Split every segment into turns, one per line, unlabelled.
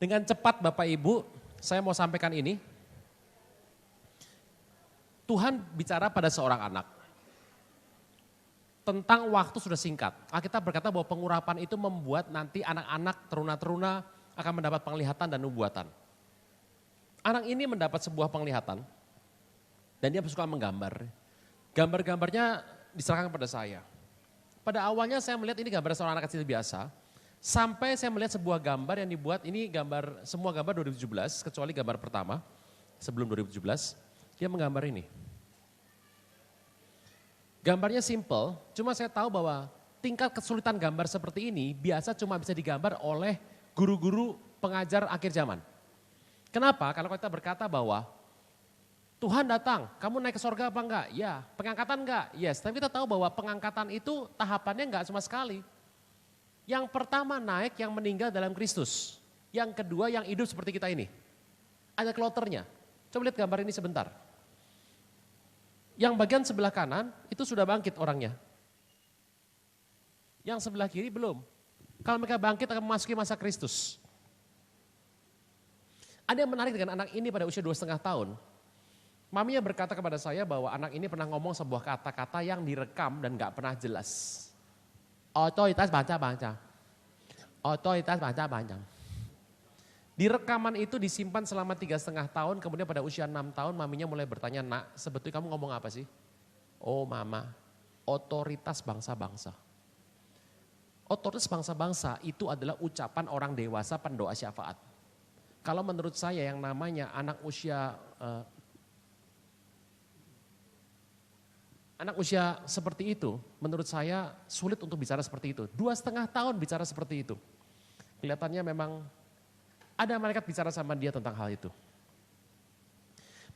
Dengan cepat Bapak Ibu, saya mau sampaikan ini. Tuhan bicara pada seorang anak. Tentang waktu sudah singkat. Alkitab berkata bahwa pengurapan itu membuat nanti anak-anak, teruna-teruna akan mendapat penglihatan dan nubuatan. Anak ini mendapat sebuah penglihatan dan dia suka menggambar. Gambar-gambarnya diserahkan kepada saya. Pada awalnya saya melihat ini gambar seorang anak kecil biasa. Sampai saya melihat sebuah gambar yang dibuat, ini gambar, semua gambar 2017, kecuali gambar pertama, sebelum 2017, dia menggambar ini. Gambarnya simple, cuma saya tahu bahwa tingkat kesulitan gambar seperti ini biasa cuma bisa digambar oleh guru-guru pengajar akhir zaman. Kenapa? Kalau kita berkata bahwa Tuhan datang, kamu naik ke sorga apa enggak? Ya. Pengangkatan enggak? Yes. Tapi kita tahu bahwa pengangkatan itu tahapannya enggak cuma sekali. Yang pertama naik yang meninggal dalam Kristus. Yang kedua yang hidup seperti kita ini. Ada kloternya. Coba lihat gambar ini sebentar. Yang bagian sebelah kanan itu sudah bangkit orangnya. Yang sebelah kiri belum. Kalau mereka bangkit akan memasuki masa Kristus. Ada yang menarik dengan anak ini pada usia 2,5 tahun. Maminya berkata kepada saya bahwa anak ini pernah ngomong sebuah kata-kata yang direkam dan gak pernah jelas. Otoritas baca-baca. Otoritas baca-baca. Di rekaman itu disimpan selama 3,5 tahun, kemudian pada usia 6 tahun maminya mulai bertanya, nak sebetulnya kamu ngomong apa sih? Oh mama, otoritas bangsa-bangsa. Otoritas bangsa-bangsa itu adalah ucapan orang dewasa pendoa syafaat. Kalau menurut saya yang namanya anak usia seperti itu, menurut saya sulit untuk bicara seperti itu. 2,5 tahun bicara seperti itu. Kelihatannya memang ada malaikat bicara sama dia tentang hal itu.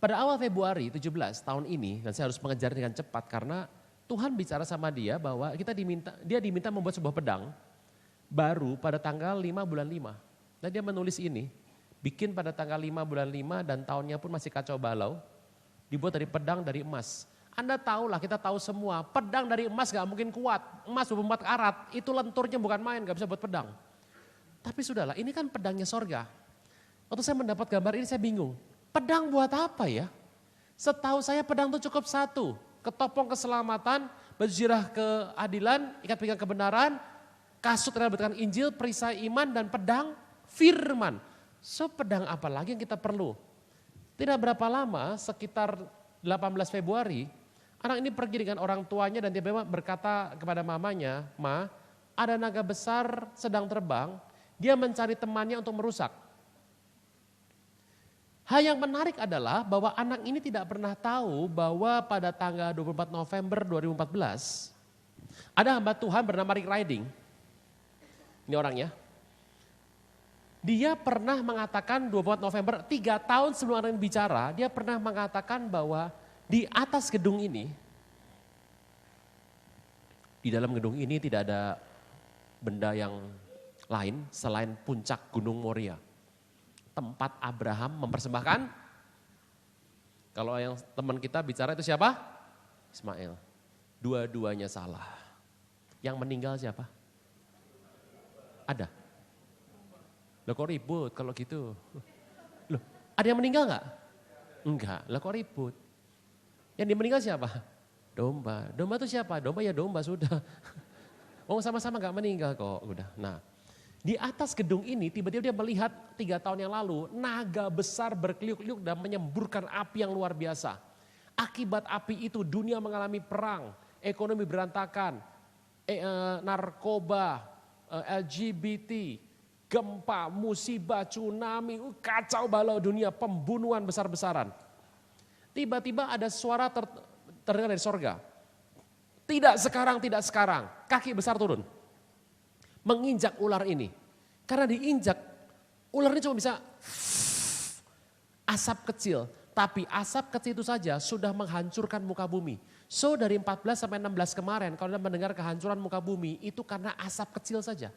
Pada awal Februari 17 tahun ini, dan saya harus mengejar dengan cepat karena Tuhan bicara sama dia bahwa dia diminta membuat sebuah pedang baru pada tanggal 5 bulan 5. Dan dia menulis ini, bikin pada tanggal 5 bulan 5 dan tahunnya pun masih kacau balau, dibuat dari pedang dari emas. Anda tahulah, kita tahu semua, pedang dari emas gak mungkin kuat. Emas 24 karat, itu lenturnya bukan main, gak bisa buat pedang. Tapi sudahlah, ini kan pedangnya sorga. Waktu saya mendapat gambar ini saya bingung. Pedang buat apa ya? Setahu saya pedang itu cukup satu. Ketopong keselamatan, baju zirah keadilan, ikat pinggang kebenaran, kasut berkatakan Injil, perisai iman, dan pedang firman. So pedang apa lagi yang kita perlu? Tidak berapa lama, sekitar 18 Februari, anak ini pergi dengan orang tuanya dan tiba-tiba berkata kepada mamanya, Ma, ada naga besar sedang terbang, dia mencari temannya untuk merusak. Hal yang menarik adalah bahwa anak ini tidak pernah tahu bahwa pada tanggal 24 November 2014 ada hamba Tuhan bernama Rick Riding. Ini orangnya. Dia pernah mengatakan 24 November, 3 tahun sebelum orang ini bicara, dia pernah mengatakan bahwa di atas gedung ini, di dalam gedung ini tidak ada benda yang lain selain puncak Gunung Moria. Tempat Abraham mempersembahkan, kalau yang teman kita bicara itu siapa? Ismail. Dua-duanya salah. Yang meninggal siapa? Ada. Loh kok ribut kalau gitu? Loh ada yang meninggal gak? Enggak, lah kok ribut? Yang meninggal siapa? Domba. Domba itu siapa? Domba ya domba sudah. Oh sama-sama gak meninggal kok. Udah. Nah di atas gedung ini tiba-tiba dia melihat 3 tahun yang lalu naga besar berkeliuk-liuk dan menyemburkan api yang luar biasa. Akibat api itu dunia mengalami perang, ekonomi berantakan, narkoba, LGBT, gempa, musibah, tsunami, kacau balau dunia, pembunuhan besar-besaran. Tiba-tiba ada suara terdengar dari sorga. Tidak sekarang, tidak sekarang. Kaki besar turun. Menginjak ular ini. Karena diinjak, ular ini cuma bisa asap kecil. Tapi asap kecil itu saja sudah menghancurkan muka bumi. So dari 14 sampai 16 kemarin kalau Anda mendengar kehancuran muka bumi itu karena asap kecil saja.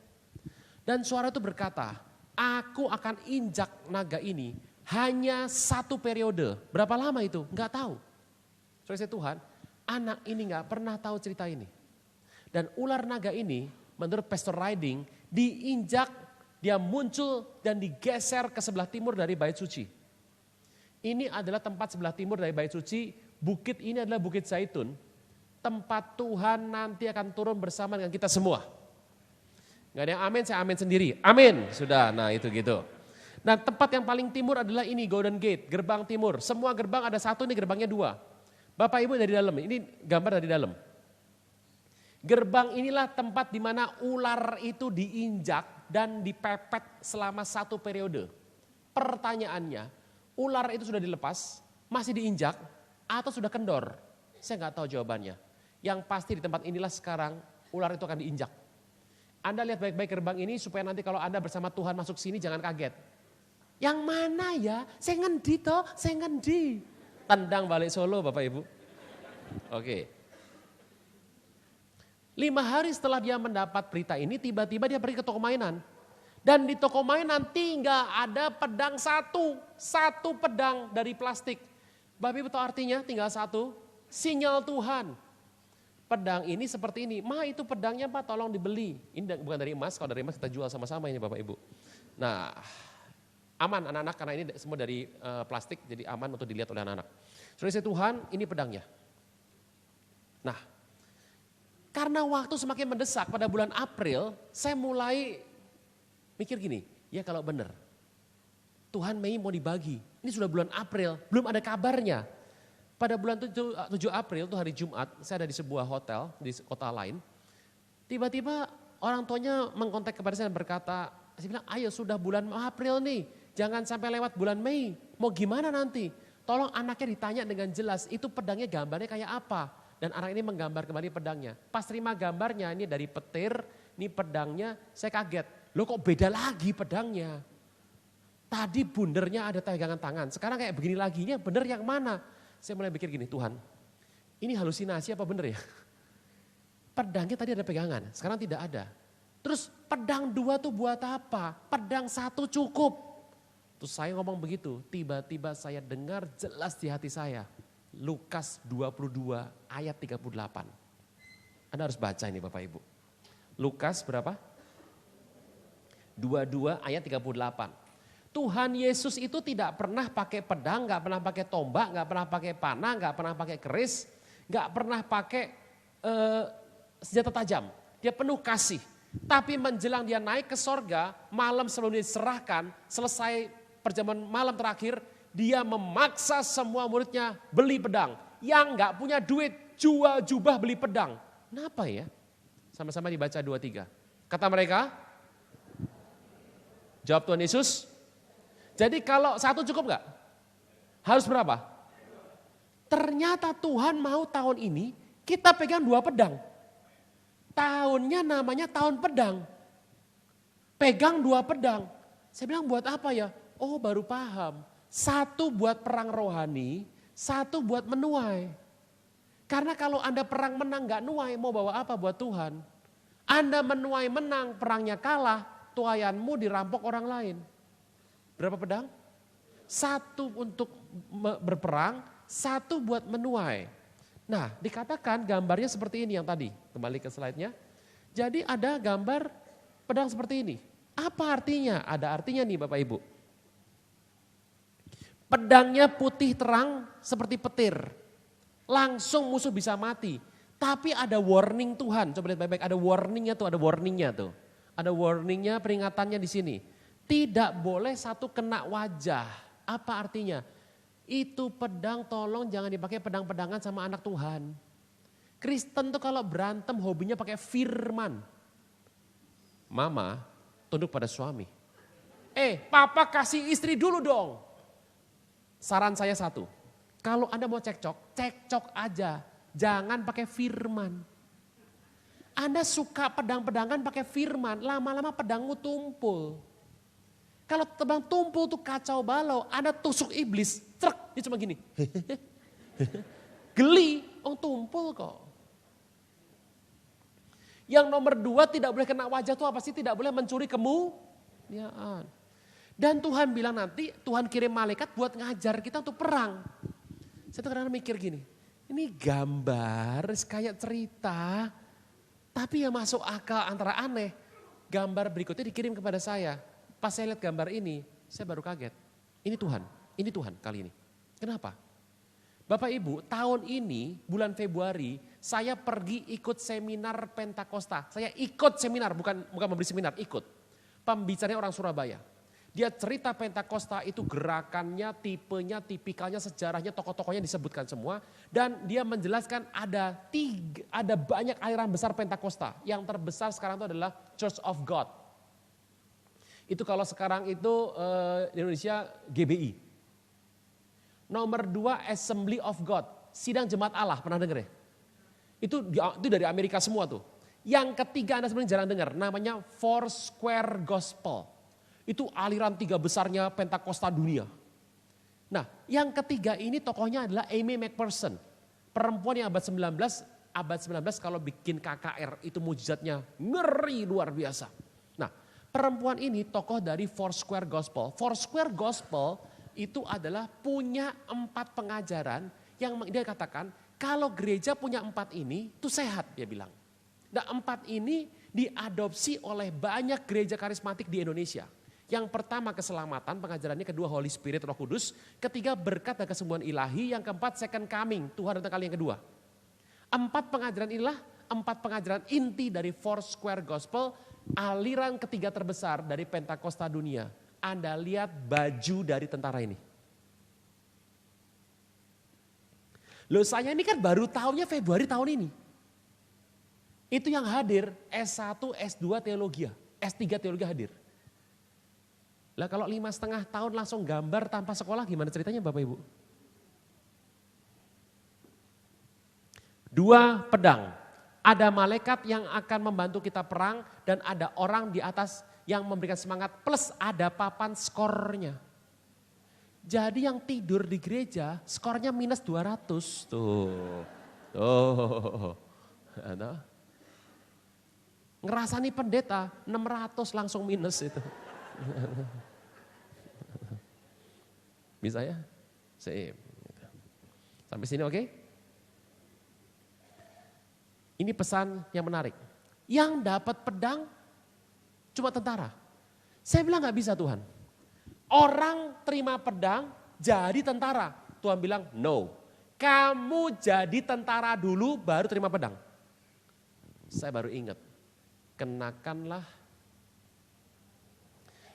Dan suara itu berkata, aku akan injak naga ini hanya 1 periode. Berapa lama itu? Enggak tahu. Saudara Tuhan, anak ini enggak pernah tahu cerita ini. Dan ular naga ini menurut Pastor Riding diinjak Dia muncul dan digeser ke sebelah timur dari bait suci. Ini adalah tempat sebelah timur dari bait suci. Bukit ini adalah Bukit Zaitun. Tempat Tuhan nanti akan turun bersama dengan kita semua. Gak ada yang amin, saya amin sendiri. Amin, sudah, nah itu gitu. Nah tempat yang paling timur adalah ini Golden Gate, gerbang timur. Semua gerbang ada satu, ini gerbangnya dua. Bapak Ibu dari dalam, ini gambar dari dalam. Gerbang inilah tempat di mana ular itu diinjak dan dipepet selama satu periode. Pertanyaannya, ular itu sudah dilepas, masih diinjak, atau sudah kendor? Saya nggak tahu jawabannya. Yang pasti di tempat inilah sekarang ular itu akan diinjak. Anda lihat baik-baik gerbang ini supaya nanti kalau Anda bersama Tuhan masuk sini jangan kaget. Yang mana ya? Saya ngendi toh, saya ngendi. Tendang balik Solo Bapak Ibu. Oke. 5 hari setelah dia mendapat berita ini, tiba-tiba dia pergi ke toko mainan. Dan di toko mainan tinggal ada pedang satu pedang dari plastik. Bapak Ibu tahu artinya tinggal satu? Sinyal Tuhan. Pedang ini seperti ini, Ma itu pedangnya Pak tolong dibeli. Ini bukan dari emas, kalau dari emas kita jual sama-sama ini Bapak Ibu. Nah aman anak-anak karena ini semua dari plastik jadi aman untuk dilihat oleh anak-anak. Saudara Tuhan ini pedangnya. Nah karena waktu semakin mendesak pada bulan April, saya mulai mikir gini, ya kalau benar, Tuhan Mei mau dibagi, ini sudah bulan April, belum ada kabarnya. Pada bulan 7 April, itu hari Jumat, saya ada di sebuah hotel di kota lain, tiba-tiba orang tuanya mengkontak kepada saya dan berkata, saya bilang ayo sudah bulan April nih, jangan sampai lewat bulan Mei, mau gimana nanti? Tolong anaknya ditanya dengan jelas, itu pedangnya gambarnya kayak apa? Dan anak ini menggambar kembali pedangnya. Pas terima gambarnya, ini dari petir, ini pedangnya, saya kaget. Loh kok beda lagi pedangnya? Tadi bundernya ada pegangan tangan, sekarang kayak begini lagi, ini bener yang mana? Saya mulai pikir gini, Tuhan ini halusinasi apa bener ya? Pedangnya tadi ada pegangan, sekarang tidak ada. Terus pedang 2 tuh buat apa? Pedang 1 cukup. Terus saya ngomong begitu, tiba-tiba saya dengar jelas di hati saya. Lukas 22 ayat 38. Anda harus baca ini Bapak Ibu. Lukas berapa? 22 ayat 38. Tuhan Yesus itu tidak pernah pakai pedang, gak pernah pakai tombak, gak pernah pakai panah, gak pernah pakai keris, gak pernah pakai senjata tajam. Dia penuh kasih. Tapi menjelang dia naik ke sorga, malam sebelum diserahkan, selesai perjamuan malam terakhir, dia memaksa semua muridnya beli pedang. Yang gak punya duit, jual jubah beli pedang. Kenapa ya? Sama-sama dibaca 2-3. Kata mereka, jawab Tuhan Yesus. Jadi kalau 1 cukup gak? Harus berapa? Ternyata Tuhan mau tahun ini kita pegang 2 pedang. Tahunnya namanya tahun pedang. Pegang 2 pedang. Saya bilang buat apa ya? Oh baru paham. 1 buat perang rohani, 1 buat menuai. Karena kalau Anda perang menang gak nuai, mau bawa apa buat Tuhan? Anda menuai menang, perangnya kalah, tuaianmu dirampok orang lain. Berapa pedang? 1 untuk berperang, 1 buat menuai. Nah dikatakan gambarnya seperti ini yang tadi, kembali ke slide-nya. Jadi ada gambar pedang seperti ini. Apa artinya? Ada artinya nih Bapak Ibu. Pedangnya putih terang seperti petir. Langsung musuh bisa mati. Tapi ada warning Tuhan. Coba lihat baik-baik, ada warningnya tuh, ada warningnya tuh. Ada warningnya, peringatannya di sini. Tidak boleh 1 kena wajah. Apa artinya? Itu pedang tolong jangan dipakai pedang-pedangan sama anak Tuhan. Kristen tuh kalau berantem hobinya pakai firman. Mama tunduk pada suami. Papa kasih istri dulu dong. Saran saya 1, kalau Anda mau cekcok aja. Jangan pakai firman. Anda suka pedang-pedangan pakai firman, lama-lama pedangmu tumpul. Kalau pedang tumpul tuh kacau balau, Anda tusuk iblis, trek, dia cuma gini. Geli, tumpul kok. Yang nomor 2 tidak boleh kena wajah tuh apa sih? Tidak boleh mencuri kemuliaan. Dan Tuhan bilang nanti Tuhan kirim malaikat buat ngajar kita untuk perang. Saya tuh kadang-kadang mikir gini, ini gambar kayak cerita, tapi yang masuk akal antara aneh. Gambar berikutnya dikirim kepada saya. Pas saya lihat gambar ini, saya baru kaget. Ini Tuhan kali ini. Kenapa? Bapak Ibu, tahun ini bulan Februari saya pergi ikut seminar Pentakosta. Saya ikut seminar, bukan memberi seminar, ikut. Pembicaranya orang Surabaya. Dia cerita Pentakosta itu gerakannya, tipenya, tipikalnya, sejarahnya, tokoh-tokohnya disebutkan semua. Dan dia menjelaskan ada banyak aliran besar Pentakosta. Yang terbesar sekarang itu adalah Church of God. Itu kalau sekarang itu di Indonesia GBI. Nomor 2 Assembly of God, Sidang Jemaat Allah, pernah dengar ya? Itu dari Amerika semua tuh. Yang ketiga Anda sebenarnya jarang dengar, namanya Foursquare Gospel. Itu aliran 3 besarnya Pentakosta dunia. Nah, yang ketiga ini tokohnya adalah Amy McPherson. Perempuan yang abad 19 kalau bikin KKR itu mujizatnya ngeri luar biasa. Nah, perempuan ini tokoh dari Foursquare Gospel. Foursquare Gospel itu adalah punya 4 pengajaran yang dia katakan kalau gereja punya 4 ini itu sehat, dia bilang. Nah, 4 ini diadopsi oleh banyak gereja karismatik di Indonesia. Yang pertama keselamatan, pengajarannya, kedua Holy Spirit, Roh Kudus, ketiga berkat dan kesembuhan ilahi, yang keempat second coming, Tuhan datang kali yang kedua. 4 pengajaran inilah 4 pengajaran inti dari Foursquare Gospel, aliran ketiga terbesar dari Pentakosta dunia. Anda lihat baju dari tentara ini. Loh, saya ini kan baru tahunnya Februari tahun ini. Itu yang hadir S1, S2 teologi, S3 teologi hadir. Lah kalau 5,5 tahun langsung gambar tanpa sekolah gimana ceritanya Bapak Ibu? 2 pedang. Ada malaikat yang akan membantu kita perang dan ada orang di atas yang memberikan semangat plus ada papan skornya. Jadi yang tidur di gereja skornya minus 200 tuh. Tuh. Ngerasani pendeta 600 langsung minus itu. Bisa ya? Sip. Sampai sini oke? Ini pesan yang menarik. Yang dapat pedang cuma tentara. Saya bilang gak bisa Tuhan. Orang terima pedang jadi tentara. Tuhan bilang no. Kamu jadi tentara dulu baru terima pedang. Saya baru ingat. Kenakanlah.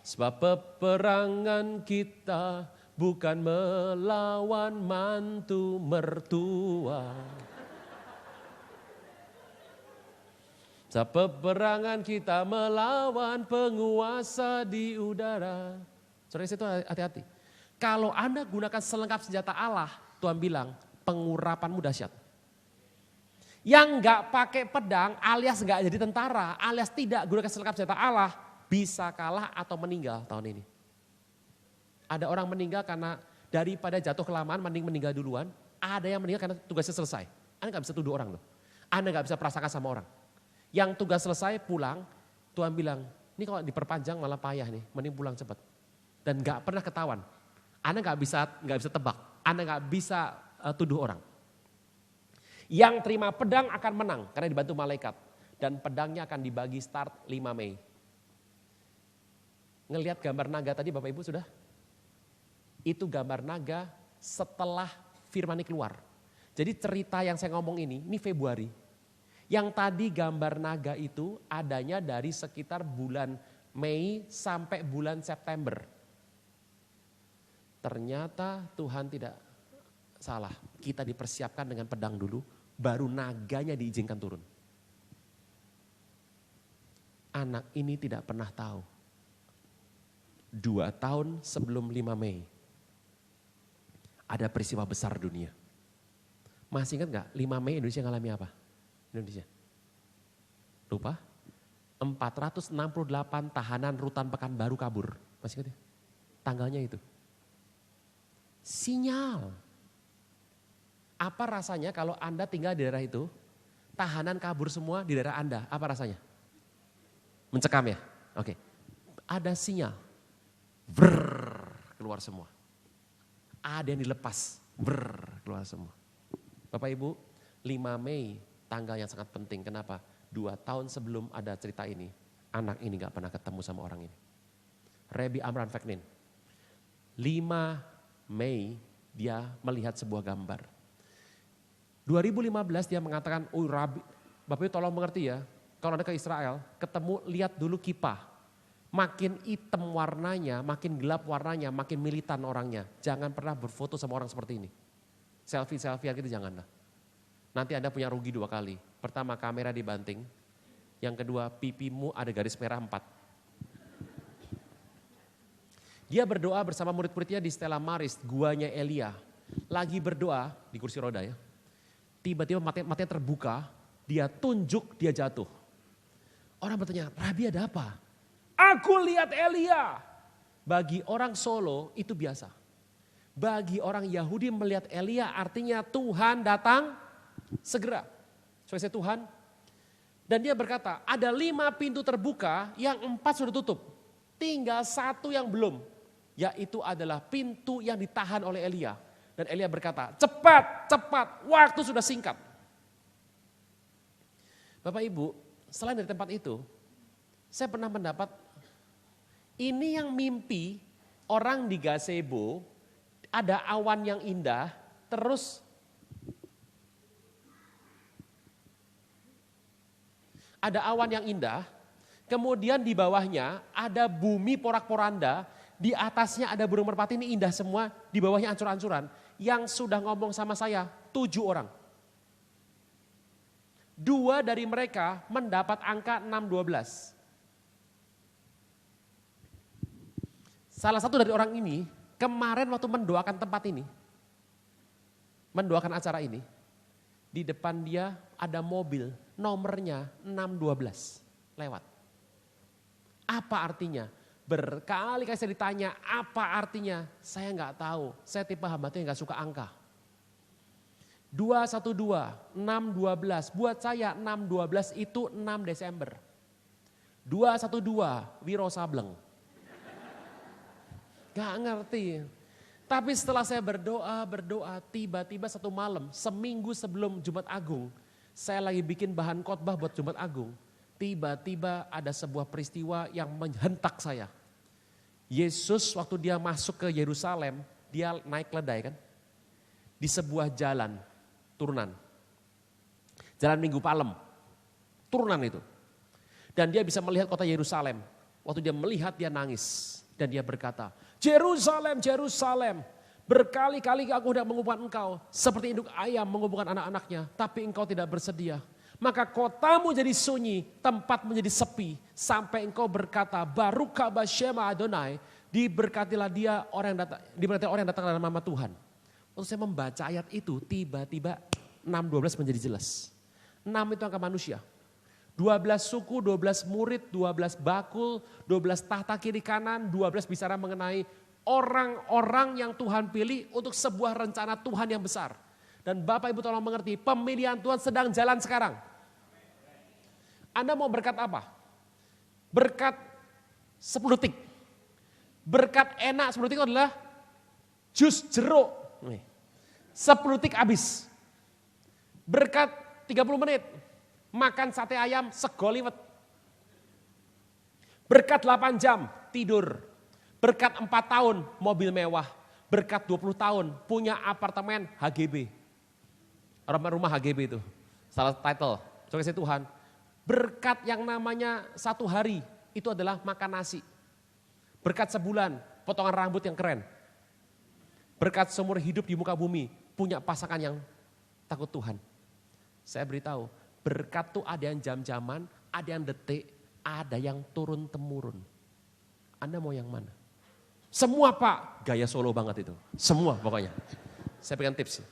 Sebab peperangan kita bukan melawan mantu mertua. Sebab peperangan kita melawan penguasa di udara. Saudara itu hati-hati. Kalau Anda gunakan selengkap senjata Allah, Tuhan bilang pengurapanmu dahsyat. Yang enggak pakai pedang alias enggak jadi tentara, alias tidak gunakan selengkap senjata Allah, bisa kalah atau meninggal tahun ini. Ada orang meninggal karena daripada jatuh kelamaan mending meninggal duluan. Ada yang meninggal karena tugasnya selesai. Anda gak bisa tuduh orang loh. Anda gak bisa prasangka sama orang. Yang tugas selesai pulang, Tuhan bilang, ini kalau diperpanjang malah payah nih, mending pulang cepat. Dan gak pernah ketahuan. Anda gak bisa tebak, Anda gak bisa tuduh orang. Yang terima pedang akan menang karena dibantu malaikat. Dan pedangnya akan dibagi start 5 Mei. Ngelihat gambar naga tadi Bapak Ibu sudah? Itu gambar naga setelah firman ini keluar. Jadi cerita yang saya ngomong ini Februari. Yang tadi gambar naga itu adanya dari sekitar bulan Mei sampai bulan September. Ternyata Tuhan tidak salah. Kita dipersiapkan dengan pedang dulu, baru naganya diizinkan turun. Anak ini tidak pernah tahu. 2 tahun sebelum 5 Mei. Ada peristiwa besar dunia. Masih ingat gak 5 Mei Indonesia ngalami apa? Indonesia. Lupa? 468 tahanan rutan Pekanbaru kabur. Masih ingat ya? Tanggalnya itu. Sinyal. Apa rasanya kalau Anda tinggal di daerah itu, tahanan kabur semua di daerah Anda, apa rasanya? Mencekam ya? Oke. Ada sinyal. Brrr, keluar semua. Ada yang dilepas. Brrr, keluar semua. Bapak Ibu, 5 Mei tanggal yang sangat penting. Kenapa? 2 tahun sebelum ada cerita ini, anak ini gak pernah ketemu sama orang ini. Rabbi Amram Vaknin. 5 Mei dia melihat sebuah gambar. 2015 dia mengatakan, Rabbi, Bapak Ibu tolong mengerti ya, kalau Anda ke Israel, ketemu lihat dulu kipah. Makin hitam warnanya, makin gelap warnanya, makin militan orangnya. Jangan pernah berfoto sama orang seperti ini. Selfie-selfie gitu janganlah. Nanti Anda punya rugi 2 kali. Pertama kamera dibanting, yang kedua pipimu ada garis merah 4. Dia berdoa bersama murid-muridnya di Stella Maris, guanya Elia. Lagi berdoa di kursi roda ya. Tiba-tiba matanya terbuka, dia tunjuk, dia jatuh. Orang bertanya, Rabi ada apa? Aku lihat Elia. Bagi orang Solo itu biasa. Bagi orang Yahudi melihat Elia artinya Tuhan datang segera. Saya Tuhan. Dan dia berkata, ada 5 pintu terbuka, yang 4 sudah tutup. Tinggal 1 yang belum. Yaitu adalah pintu yang ditahan oleh Elia. Dan Elia berkata, cepat, cepat, waktu sudah singkat. Bapak Ibu, selain dari tempat itu, saya pernah mendapat, ini yang mimpi orang di gazebo, ada awan yang indah, terus ada awan yang indah, kemudian di bawahnya ada bumi porak-poranda, di atasnya ada burung merpati, ini indah semua, di bawahnya ancur-ancuran. Yang sudah ngomong sama saya 7 orang. 2 dari mereka mendapat angka 612. Salah satu dari orang ini kemarin waktu mendoakan tempat ini, mendoakan acara ini, di depan dia ada mobil nomornya 612 lewat. Apa artinya? Berkali-kali saya ditanya apa artinya, saya nggak tahu. Saya tipe hamba Tuhan yang nggak suka angka. 212, 612, buat saya 612 itu 6 Desember. 212, Wiro Sableng. Gak ngerti. Tapi setelah saya berdoa, tiba-tiba satu malam, seminggu sebelum Jumat Agung, saya lagi bikin bahan khotbah buat Jumat Agung. Tiba-tiba ada sebuah peristiwa yang menghentak saya. Yesus waktu dia masuk ke Yerusalem, dia naik keledai kan. Di sebuah jalan, turunan. Jalan Minggu Palem, turunan itu. Dan dia bisa melihat kota Yerusalem. Waktu dia melihat dia nangis. Dan dia berkata, Jerusalem, Jerusalem, berkali-kali aku hendak mengumpulkan engkau. Seperti induk ayam mengumpulkan anak-anaknya, tapi engkau tidak bersedia. Maka kotamu jadi sunyi, tempat menjadi sepi. Sampai engkau berkata, Baruka Bashema Adonai, diberkatilah dia orang yang datang, diberkatilah orang yang datang dalam nama Tuhan. Waktu saya membaca ayat itu, tiba-tiba 6:12 menjadi jelas. 6 itu angka manusia. 12 suku, 12 murid, 12 bakul, 12 tahta kiri kanan, 12 bicara mengenai orang-orang yang Tuhan pilih untuk sebuah rencana Tuhan yang besar. Dan Bapak Ibu tolong mengerti, pemilihan Tuhan sedang jalan sekarang. Anda mau berkat apa? Berkat 10 detik. Berkat enak 10 detik itu adalah jus jeruk. 10 detik habis. Berkat 30 menit. Makan sate ayam segoliwet. Berkat 8 jam tidur. Berkat 4 tahun mobil mewah. Berkat 20 tahun punya apartemen HGB. Rumah HGB itu. Salah title. Soalnya saya Tuhan. Berkat yang namanya 1 hari itu adalah makan nasi. Berkat sebulan potongan rambut yang keren. Berkat seumur hidup di muka bumi punya pasangan yang takut Tuhan. Saya beritahu. Berkat tuh ada yang jam-jaman, ada yang detik, ada yang turun-temurun. Anda mau yang mana? Semua Pak, gaya Solo banget itu. Semua pokoknya. Saya berikan tips.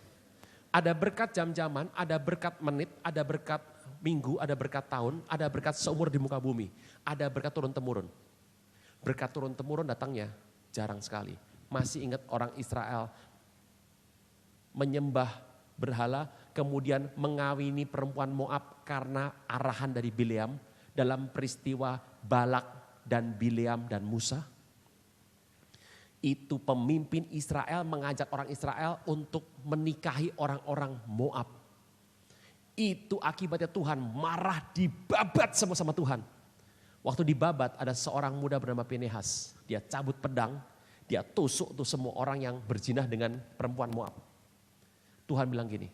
Ada berkat jam-jaman, ada berkat menit, ada berkat minggu, ada berkat tahun, ada berkat seumur di muka bumi. Ada berkat turun-temurun. Berkat turun-temurun datangnya jarang sekali. Masih ingat orang Israel menyembah berhala, kemudian mengawini perempuan Moab karena arahan dari Bileam dalam peristiwa Balak dan Bileam dan Musa. Itu pemimpin Israel mengajak orang Israel untuk menikahi orang-orang Moab. Itu akibatnya Tuhan marah, dibabat semua sama Tuhan. Waktu dibabat ada seorang muda bernama Pinehas. Dia cabut pedang, dia tusuk tuh semua orang yang berzina dengan perempuan Moab. Tuhan bilang gini,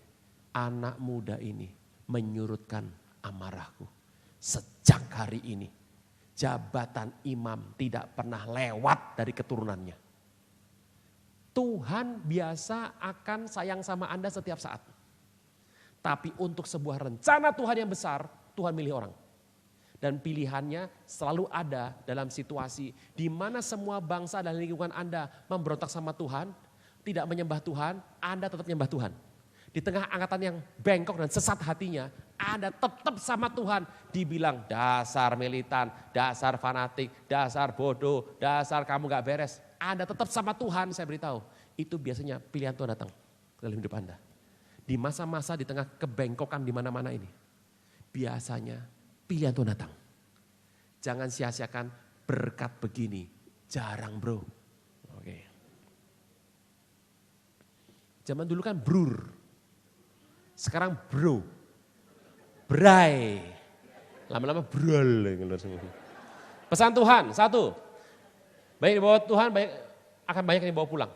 anak muda ini menyurutkan amarahku. Sejak hari ini jabatan imam tidak pernah lewat dari keturunannya. Tuhan biasa akan sayang sama Anda setiap saat. Tapi untuk sebuah rencana Tuhan yang besar, Tuhan milih orang. Dan pilihannya selalu ada dalam situasi di mana semua bangsa dan lingkungan Anda memberontak sama Tuhan, tidak menyembah Tuhan, Anda tetap menyembah Tuhan. Di tengah angkatan yang bengkok dan sesat hatinya, Anda tetap sama Tuhan. Dibilang dasar militan, dasar fanatik, dasar bodoh, dasar kamu gak beres. Anda tetap sama Tuhan, saya beritahu. Itu biasanya pilihan Tuhan datang dalam hidup Anda. Di masa-masa di tengah kebengkokan di mana-mana ini. Biasanya pilihan Tuhan datang. Jangan sia-siakan berkat begini. Jarang bro. Oke. Zaman dulu kan brur. Sekarang bro. Bray. Lama-lama brol. Pesan Tuhan, satu. Baik dibawa Tuhan, akan banyak yang dibawa pulang.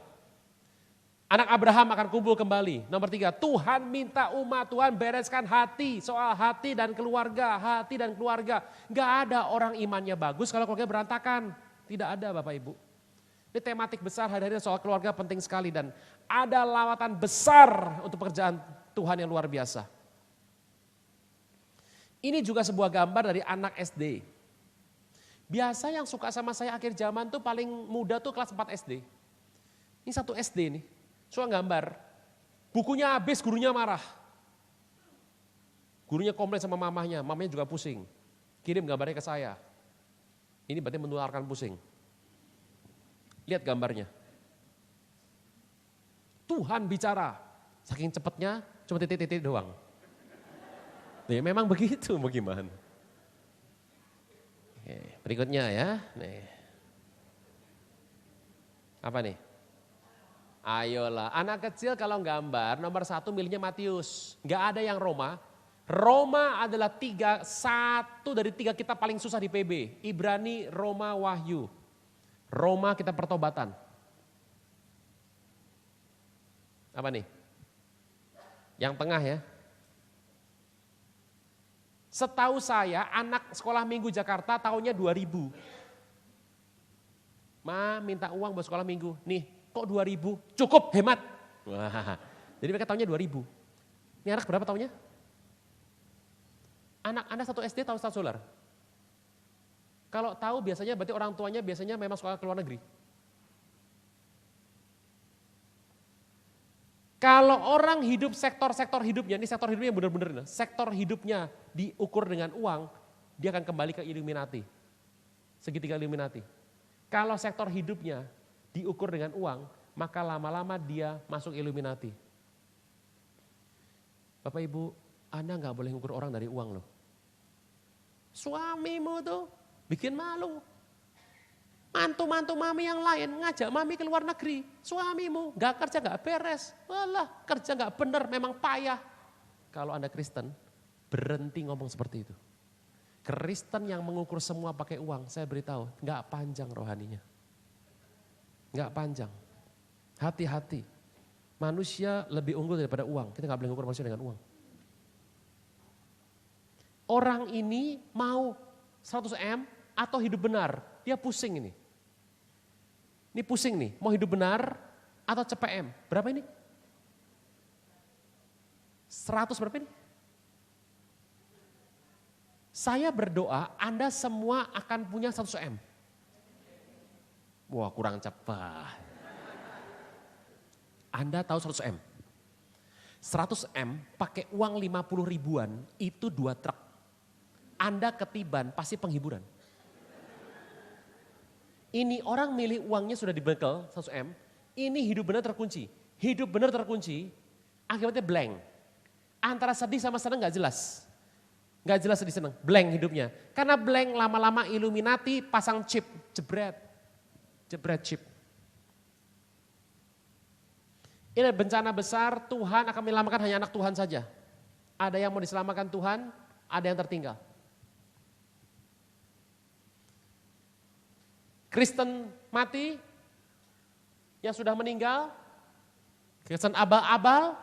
Anak Abraham akan kumpul kembali. Nomor 3, Tuhan minta umat Tuhan bereskan hati. Soal hati dan keluarga, hati dan keluarga. Gak ada orang imannya bagus kalau keluarga berantakan. Tidak ada Bapak Ibu. Ini tematik besar hari-hari soal keluarga penting sekali. Dan ada lawatan besar untuk pekerjaan Tuhan yang luar biasa. Ini juga sebuah gambar dari anak SD. Biasa yang suka sama saya akhir zaman tuh paling muda tuh kelas 4 SD. Ini satu SD nih. Suka gambar, bukunya habis, gurunya marah. Gurunya komplain sama mamahnya juga pusing. Kirim gambarnya ke saya. Ini berarti menularkan pusing. Lihat gambarnya. Tuhan bicara, saking cepatnya cuma titik-titik doang. Nih, memang begitu, mau gimana. Oke, berikutnya ya. Nih. Apa nih? Ayolah, anak kecil kalau gambar nomor 1 milihnya Matius. Gak ada yang Roma. Roma adalah 1 dari 3 kitab paling susah di PB. Ibrani, Roma, Wahyu. Roma kitab pertobatan. Apa nih? Yang tengah ya. Setahu saya anak sekolah minggu Jakarta tahunnya 2000. Ma minta uang buat sekolah minggu. Nih. Kok 2000? Cukup, hemat. Wah, jadi mereka tahunnya 2000. Ini anak berapa tahunnya? Anak Anda 1 SD tahu Star Solar? Kalau tahu biasanya berarti orang tuanya biasanya memang sekolah ke luar negeri. Kalau orang hidup sektor-sektor hidupnya, ini sektor hidupnya benar-benar, sektor hidupnya diukur dengan uang, dia akan kembali ke Illuminati. Segitiga Illuminati. Kalau sektor hidupnya diukur dengan uang, maka lama-lama dia masuk Illuminati. Bapak Ibu, Anda gak boleh ngukur orang dari uang loh. Suamimu tuh bikin malu. Mantu-mantu mami yang lain ngajak mami ke luar negeri. Suamimu gak kerja gak beres. Walah, kerja gak bener, memang payah. Kalau Anda Kristen, berhenti ngomong seperti itu. Kristen yang mengukur semua pakai uang, saya beritahu, gak panjang rohaninya. Gak panjang. Hati-hati. Manusia lebih unggul daripada uang. Kita gak boleh ngukur manusia dengan uang. Orang ini mau 100M atau hidup benar. Dia pusing ini. Ini pusing nih. Mau hidup benar atau CPM. Berapa ini? 100 berapa ini? Saya berdoa Anda semua akan punya 100M. Wah kurang cepat. Anda tahu 100M. 100M pakai uang 50 ribuan itu 2 truk. Anda ketiban pasti penghiburan. Ini orang milih uangnya sudah dibekel 100M. Ini hidup benar terkunci. Hidup benar terkunci akibatnya blank. Antara sedih sama senang gak jelas. Gak jelas sedih senang, blank hidupnya. Karena blank lama-lama Illuminati pasang chip, jebret chip. Ini bencana besar, Tuhan akan menyelamatkan hanya anak Tuhan saja. Ada yang mau diselamatkan Tuhan, ada yang tertinggal. Kristen mati, yang sudah meninggal, Kristen abal-abal,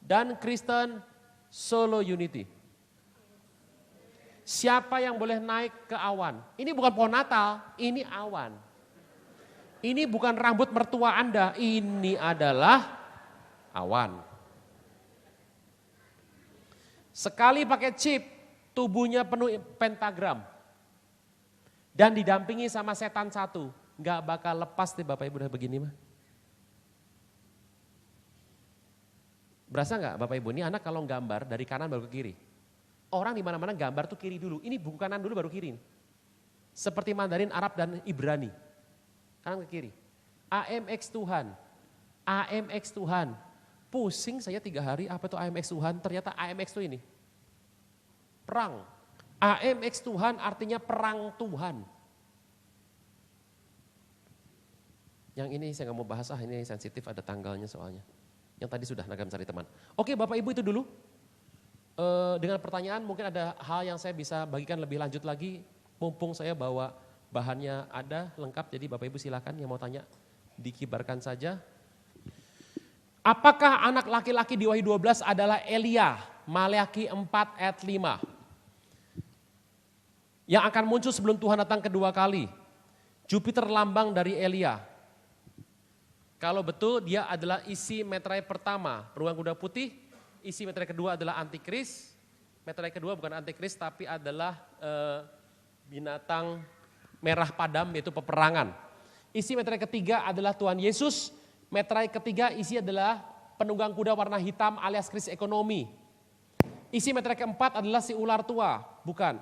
dan Kristen solo unity. Siapa yang boleh naik ke awan? Ini bukan pohon Natal, ini awan. Ini bukan rambut mertua Anda, ini adalah awan. Sekali pakai chip, tubuhnya penuh pentagram. Dan didampingi sama setan satu. Gak bakal lepas deh Bapak Ibu udah begini mah. Berasa gak Bapak Ibu, ini anak kalau gambar dari kanan baru ke kiri. Orang di mana-mana gambar tuh kiri dulu, ini buku kanan dulu baru kiri. Seperti Mandarin, Arab dan Ibrani. Kanan ke kiri. AMX Tuhan, AMX Tuhan. Pusing saya 3 hari, apa itu AMX Tuhan? Ternyata AMX itu ini. Perang. AMX Tuhan artinya perang Tuhan. Yang ini saya nggak mau bahas, ini sensitif, ada tanggalnya soalnya. Yang tadi sudah Naga Mencari Teman. Oke Bapak Ibu itu dulu. Dengan pertanyaan mungkin ada hal yang saya bisa bagikan lebih lanjut lagi. Mumpung saya bawa bahannya ada lengkap, jadi Bapak Ibu silakan yang mau tanya dikibarkan saja. Apakah anak laki-laki di Wahyu 12 adalah Elia? Maleakhi 4 ayat 5. Yang akan muncul sebelum Tuhan datang kedua kali. Jupiter lambang dari Elia. Kalau betul dia adalah isi meterai pertama, beruang kuda putih. Isi meterai kedua adalah antikris. Meterai kedua bukan antikris tapi adalah binatang merah padam yaitu peperangan. Isi meterai ketiga adalah Tuhan Yesus. Meterai ketiga isi adalah penunggang kuda warna hitam alias kris ekonomi. Isi meterai keempat adalah si ular tua, bukan.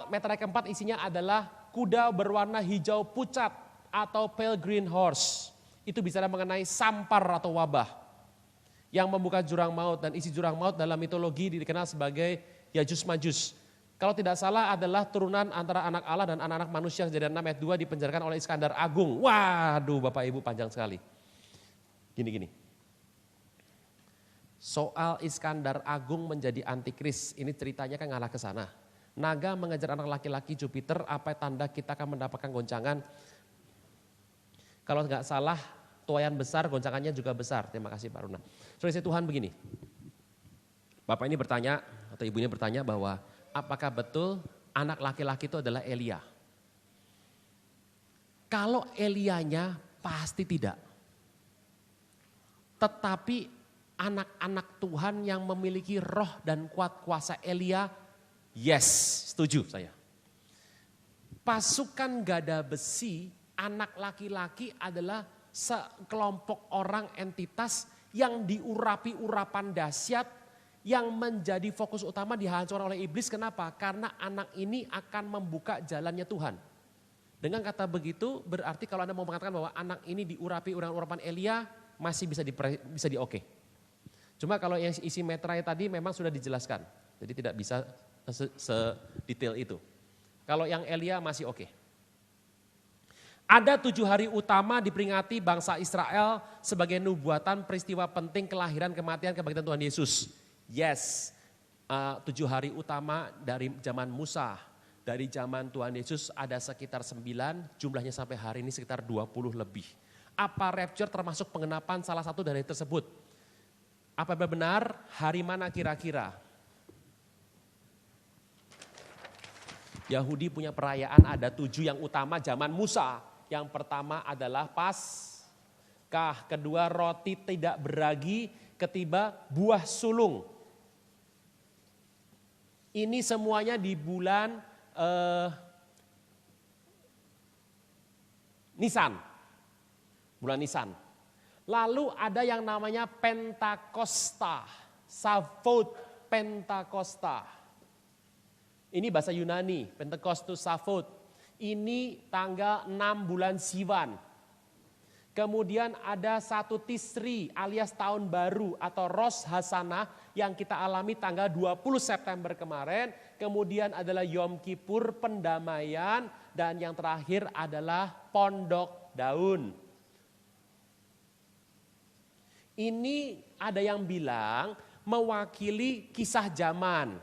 Meterai keempat isinya adalah kuda berwarna hijau pucat atau pale green horse. Itu bicara mengenai sampar atau wabah yang membuka jurang maut, dan isi jurang maut dalam mitologi dikenal sebagai Yajuj Majus. Kalau tidak salah adalah turunan antara anak Allah dan anak-anak manusia. Kejadian 6 ayat 2 dipenjarakan oleh Iskandar Agung. Waduh Bapak Ibu panjang sekali. Gini. Soal Iskandar Agung menjadi antikris, ini ceritanya kan ngalah ke sana. Naga mengejar anak laki-laki Jupiter, apa tanda kita akan mendapatkan goncangan? Kalau nggak salah, tuayan besar, goncangannya juga besar. Terima kasih Pak Runa. Saudara Tuhan begini, Bapak ini bertanya atau ibunya bertanya bahwa apakah betul anak laki-laki itu adalah Elia? Kalau Elianya pasti tidak. Tetapi anak-anak Tuhan yang memiliki roh dan kuat kuasa Elia, yes, setuju saya. Pasukan gada besi, anak laki-laki adalah sekelompok orang entitas yang diurapi urapan dahsyat yang menjadi fokus utama dihancurkan oleh iblis. Kenapa? Karena anak ini akan membuka jalannya Tuhan. Dengan kata begitu berarti kalau Anda mau mengatakan bahwa anak ini diurapi urapan Elia masih bisa di oke. Cuma kalau yang isi meterai tadi memang sudah dijelaskan. Jadi tidak bisa sedetail itu. Kalau yang Elia masih oke. Ada 7 hari utama diperingati bangsa Israel sebagai nubuatan peristiwa penting kelahiran, kematian, kebangkitan Tuhan Yesus. Yes, 7 hari utama dari zaman Musa, dari zaman Tuhan Yesus ada sekitar 9, jumlahnya sampai hari ini sekitar 20 lebih. Apa rapture termasuk pengenapan salah satu dari tersebut? Apa benar? Hari mana kira-kira? Yahudi punya perayaan ada 7 yang utama zaman Musa. Yang pertama adalah Paskah, kedua roti tidak beragi, ketiga buah sulung. Ini semuanya di bulan Nisan. Bulan Nisan. Lalu ada yang namanya Pentakosta, Shavuot Pentakosta. Ini bahasa Yunani, Pentekostus Shavuot. Ini tanggal 6 bulan Siwan. Kemudian ada 1 Tisri alias tahun baru atau Rosh Hashanah yang kita alami tanggal 20 September kemarin. Kemudian adalah Yom Kippur, pendamaian, dan yang terakhir adalah Pondok Daun. Ini ada yang bilang mewakili kisah zaman,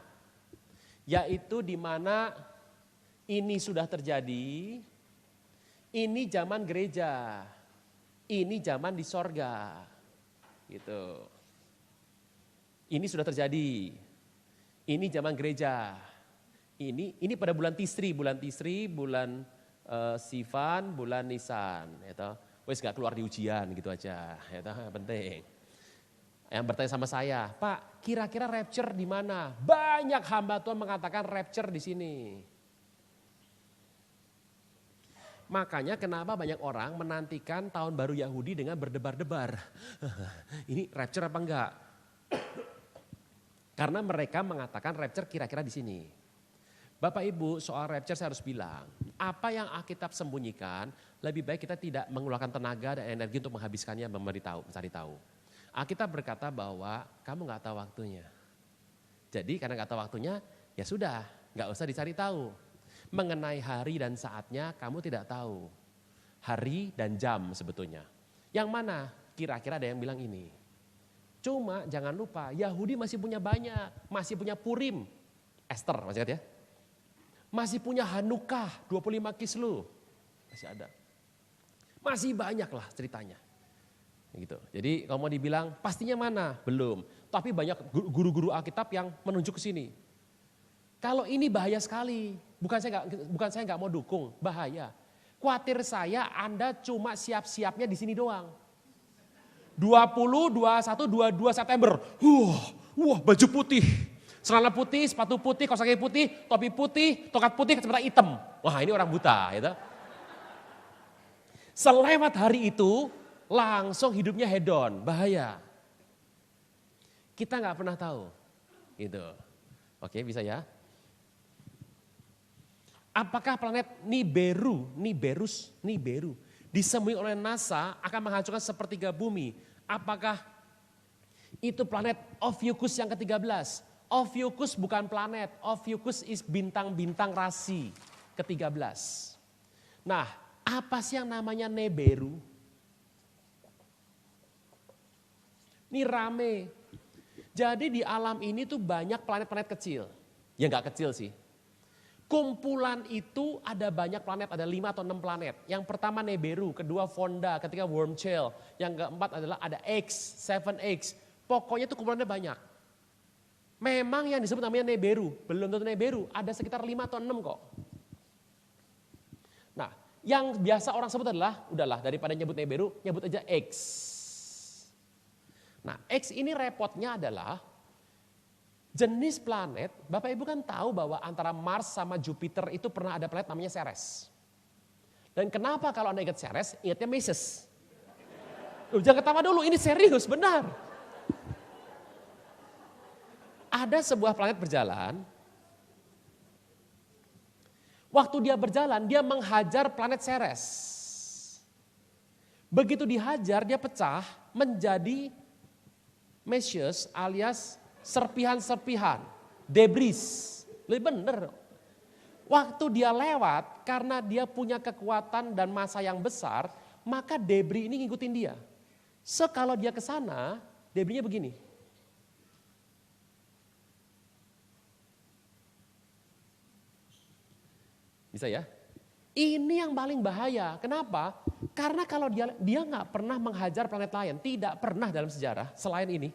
yaitu di mana ini sudah terjadi, Ini zaman gereja. Ini zaman di sorga. Gitu. Ini sudah terjadi. Ini zaman gereja. Ini pada bulan Tisri, bulan Sivan, bulan Nisan, gitu. Wes gak keluar di ujian gitu aja, gitu, penting. Yang bertanya sama saya, Pak, kira-kira rapture di mana? Banyak hamba Tuhan mengatakan rapture di sini. Makanya kenapa banyak orang menantikan tahun baru Yahudi dengan berdebar-debar. Ini rapture apa enggak? Karena mereka mengatakan rapture kira-kira di sini. Bapak Ibu, soal rapture saya harus bilang, apa yang Alkitab sembunyikan, lebih baik kita tidak mengeluarkan tenaga dan energi untuk menghabiskannya mencari tahu. Alkitab berkata bahwa kamu gak tahu waktunya. Jadi karena gak tahu waktunya, ya sudah, gak usah dicari tahu. Mengenai hari dan saatnya kamu tidak tahu. Hari dan jam sebetulnya. Yang mana? Kira-kira ada yang bilang ini. Cuma jangan lupa, Yahudi masih punya banyak, masih punya Purim. Esther, masih ingat ya? Masih punya Hanukah, 25 Kislev, masih ada. Masih banyak lah ceritanya. Gitu. Jadi kalau mau dibilang pastinya mana? Belum. Tapi banyak guru-guru Alkitab yang menunjuk ke sini. Kalau ini bahaya sekali, bukan saya nggak mau dukung, bahaya. Khawatir saya Anda cuma siap-siapnya di sini doang. 20, 21, 22 September. Wah, baju putih. Celana putih, sepatu putih, kaos kaki putih, topi putih, tokat putih, kacamata hitam. Wah, ini orang buta, gitu. Selewat hari itu, langsung hidupnya hedon, bahaya. Kita nggak pernah tahu, gitu. Oke, bisa ya? Apakah planet Nibiru disembunyi oleh NASA akan menghancurkan sepertiga bumi? Apakah itu planet Ophiuchus yang ke-13? Ophiuchus bukan planet, Ophiuchus is bintang-bintang rasi ke-13. Nah, apa sih yang namanya Nibiru? Ini rame. Jadi di alam ini tuh banyak planet-planet kecil. Ya nggak kecil sih. Kumpulan itu ada banyak planet, ada 5 atau 6 planet. Yang pertama Nibiru, kedua Fonda, ketiga Wormtail. Yang keempat adalah ada X, 7X. Pokoknya itu kumpulannya banyak. Memang yang disebut namanya Nibiru, belum tentu Nibiru, ada sekitar 5 atau 6 kok. Nah, yang biasa orang sebut adalah, udahlah daripada nyebut Nibiru, nyebut aja X. Nah, X ini repotnya adalah jenis planet, Bapak Ibu kan tahu bahwa antara Mars sama Jupiter itu pernah ada planet namanya Ceres. Dan kenapa kalau Anda ingat Ceres, ingatnya Mesius. Jangan ketawa dulu, ini serius, benar. Ada sebuah planet berjalan, waktu dia berjalan dia menghajar planet Ceres. Begitu dihajar dia pecah menjadi Mesius alias serpihan-serpihan, debris. Lebih benar. Waktu dia lewat karena dia punya kekuatan dan massa yang besar, maka debris ini ngikutin dia. Kalau dia ke sana, debrisnya begini. Bisa ya? Ini yang paling bahaya. Kenapa? Karena kalau dia nggak pernah menghajar planet lain, tidak pernah dalam sejarah selain ini.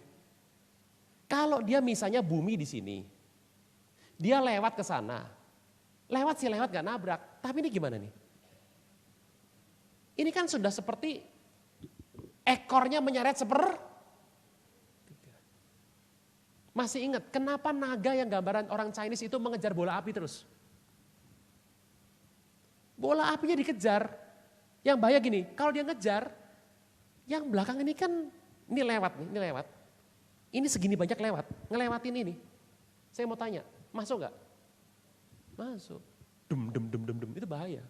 Kalau dia misalnya bumi di sini, dia lewat ke sana, lewat nggak nabrak. Tapi ini gimana nih? Ini kan sudah seperti ekornya menyeret Masih ingat kenapa naga yang gambaran orang Chinese itu mengejar bola api terus? Bola apinya dikejar. Yang bahaya gini, kalau dia ngejar, yang belakang ini kan, ini lewat. Ini segini banyak lewat, ngelewatin ini. Saya mau tanya, masuk gak? Masuk. Dem, itu bahaya.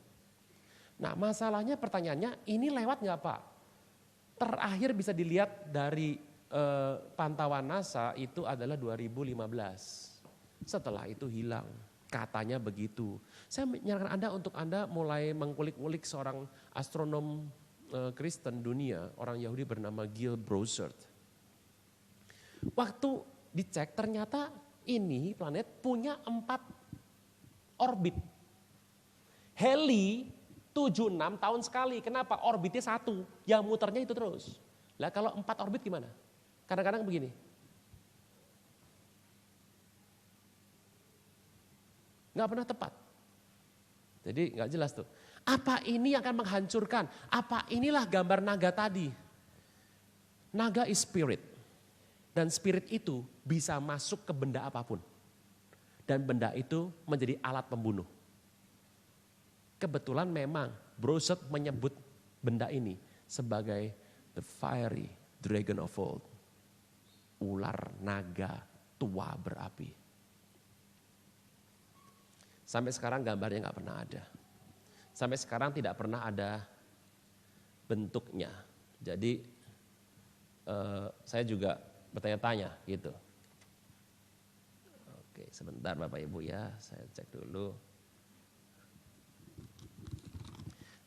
Nah masalahnya pertanyaannya, ini lewat gak Pak? Terakhir bisa dilihat dari pantauan NASA itu adalah 2015. Setelah itu hilang. Katanya begitu. Saya menyarankan Anda untuk Anda mulai mengkulik-kulik seorang astronom Kristen dunia, orang Yahudi bernama Gil Browsert. Waktu dicek ternyata ini planet punya 4 orbit. Heli 7-6 tahun sekali. Kenapa? Orbitnya satu, yang muternya itu terus. Lah kalau 4 orbit gimana? Kadang-kadang begini. Nggak pernah tepat. Jadi nggak jelas tuh. Apa ini yang akan menghancurkan? Apa inilah gambar naga tadi? Naga is spirit. Dan spirit itu bisa masuk ke benda apapun. Dan benda itu menjadi alat pembunuh. Kebetulan memang Broset menyebut benda ini sebagai the fiery dragon of old. Ular naga tua berapi. Sampai sekarang gambarnya nggak pernah ada. Sampai sekarang tidak pernah ada bentuknya. Jadi saya juga bertanya-tanya gitu. Oke, sebentar Bapak Ibu ya, saya cek dulu.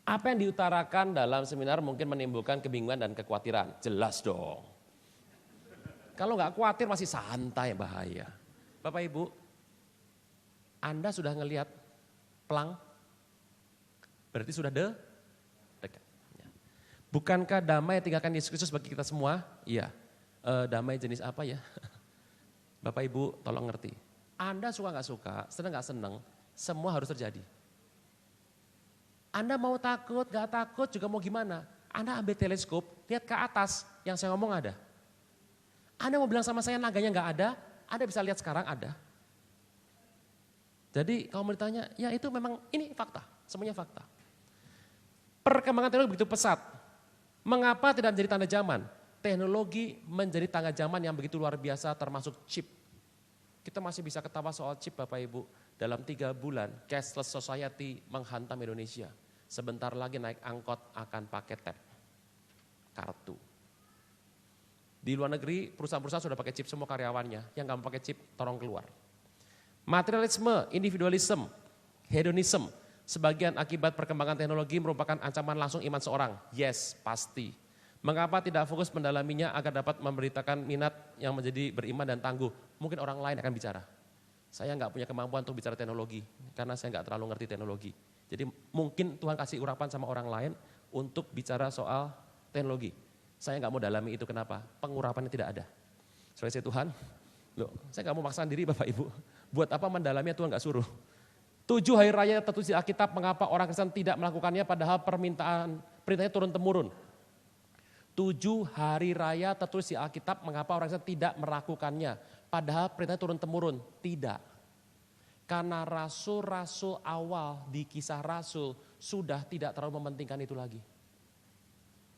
Apa yang diutarakan dalam seminar mungkin menimbulkan kebingungan dan kekhawatiran? Jelas dong. Kalau nggak khawatir masih santai, bahaya. Bapak Ibu, Anda sudah ngelihat pelang? Berarti sudah dekat. Bukankah damai yang tinggalkan Yesus Kristus bagi kita semua? Iya. Damai jenis apa ya? Bapak Ibu tolong ngerti. Anda suka nggak suka, senang nggak senang, semua harus terjadi. Anda mau takut, gak takut juga mau gimana. Anda ambil teleskop, lihat ke atas, yang saya ngomong ada. Anda mau bilang sama saya naganya gak ada, Anda bisa lihat sekarang ada. Jadi kalau mau ditanya, ya itu memang ini fakta, semuanya fakta. Perkembangan teknologi begitu pesat. Mengapa tidak menjadi tanda zaman? Teknologi menjadi tanda zaman yang begitu luar biasa termasuk chip. Kita masih bisa ketawa soal chip Bapak Ibu. Dalam 3 bulan, cashless society menghantam Indonesia. Sebentar lagi naik angkot akan pakai tap, kartu. Di luar negeri, perusahaan-perusahaan sudah pakai chip semua karyawannya. Yang nggak mau pakai chip, tolong keluar. Materialisme, individualisme, hedonisme, sebagian akibat perkembangan teknologi merupakan ancaman langsung iman seorang. Yes, pasti. Mengapa tidak fokus mendalaminya agar dapat memberitakan minat yang menjadi beriman dan tangguh? Mungkin orang lain akan bicara. Saya nggak punya kemampuan untuk bicara teknologi, karena saya nggak terlalu ngerti teknologi. Jadi mungkin Tuhan kasih urapan sama orang lain untuk bicara soal teknologi. Saya nggak mau dalami itu, kenapa? Pengurapannya tidak ada. Soalnya saya Tuhan, loh, saya nggak mau maksakan diri Bapak Ibu. Buat apa mendalaminya, Tuhan nggak suruh. 7 hari raya tertulis di Alkitab, mengapa orang Kristen tidak melakukannya padahal perintahnya turun-temurun. 7 hari raya tertulis di Alkitab, mengapa orang Kristen tidak melakukannya padahal perintahnya turun-temurun. Tidak. Karena rasul-rasul awal di Kisah Rasul sudah tidak terlalu mementingkan itu lagi.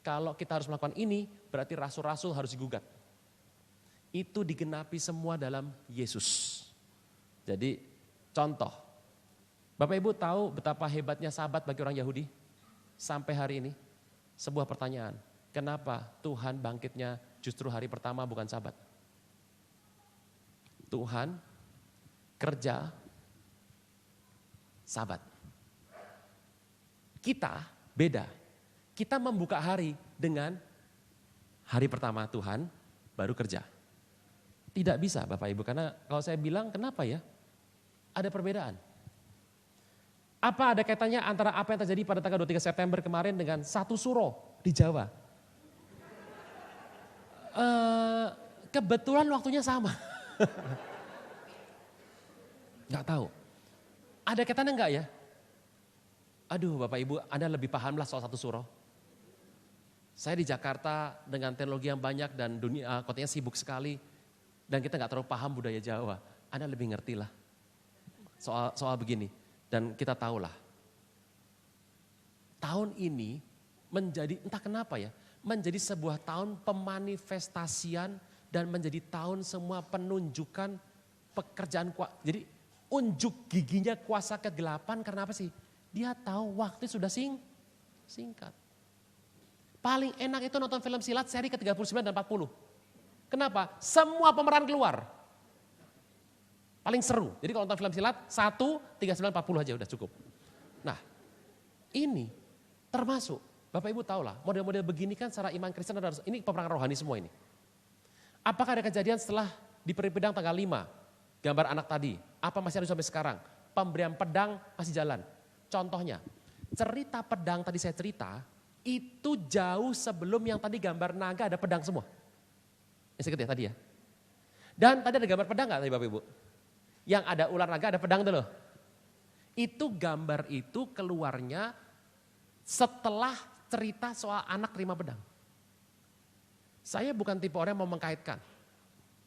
Kalau kita harus melakukan ini, berarti rasul-rasul harus digugat. Itu digenapi semua dalam Yesus. Jadi contoh, Bapak Ibu tahu betapa hebatnya Sabat bagi orang Yahudi? Sampai hari ini, sebuah pertanyaan, kenapa Tuhan bangkitnya justru hari pertama bukan Sabat? Tuhan kerja Sabat. Kita beda. Kita membuka hari dengan hari pertama Tuhan baru kerja. Tidak bisa Bapak Ibu, karena kalau saya bilang kenapa ya? Ada perbedaan. Apa ada kaitannya antara apa yang terjadi pada tanggal 23 September kemarin dengan satu suro di Jawa? Kebetulan waktunya sama. Nggak tahu. Ada kaitannya enggak ya? Aduh Bapak Ibu, Anda lebih pahamlah soal satu suro. Saya di Jakarta dengan teknologi yang banyak dan dunia kotanya sibuk sekali. Dan kita nggak terlalu paham budaya Jawa. Anda lebih ngerti lah soal begini. Dan kita tahulah. Tahun ini menjadi entah kenapa ya. Menjadi sebuah tahun pemanifestasian dan menjadi tahun semua penunjukan pekerjaan kuasa. Jadi unjuk giginya kuasa kegelapan karena apa sih? Dia tahu waktu sudah singkat. Paling enak itu nonton film silat seri ke-39 dan 40. Kenapa? Semua pemeran keluar. Paling seru. Jadi kalau nonton film silat 1, 39, 40 aja udah cukup. Nah ini termasuk, Bapak Ibu tahu lah model-model begini kan secara iman Kristen ada, ini peperangan rohani semua ini. Apakah ada kejadian setelah di Pedang tanggal 5, gambar anak tadi, apa masih ada sampai sekarang? Pemberian pedang masih jalan. Contohnya, Cerita pedang tadi saya cerita, itu jauh sebelum yang tadi gambar naga ada pedang semua. Ini sedikit ya tadi ya. Dan tadi ada gambar pedang nggak tadi Bapak Ibu? Yang ada ular naga ada pedang tuh loh. Itu gambar itu keluarnya setelah cerita soal anak terima pedang. Saya bukan tipe orang yang mau mengkaitkan.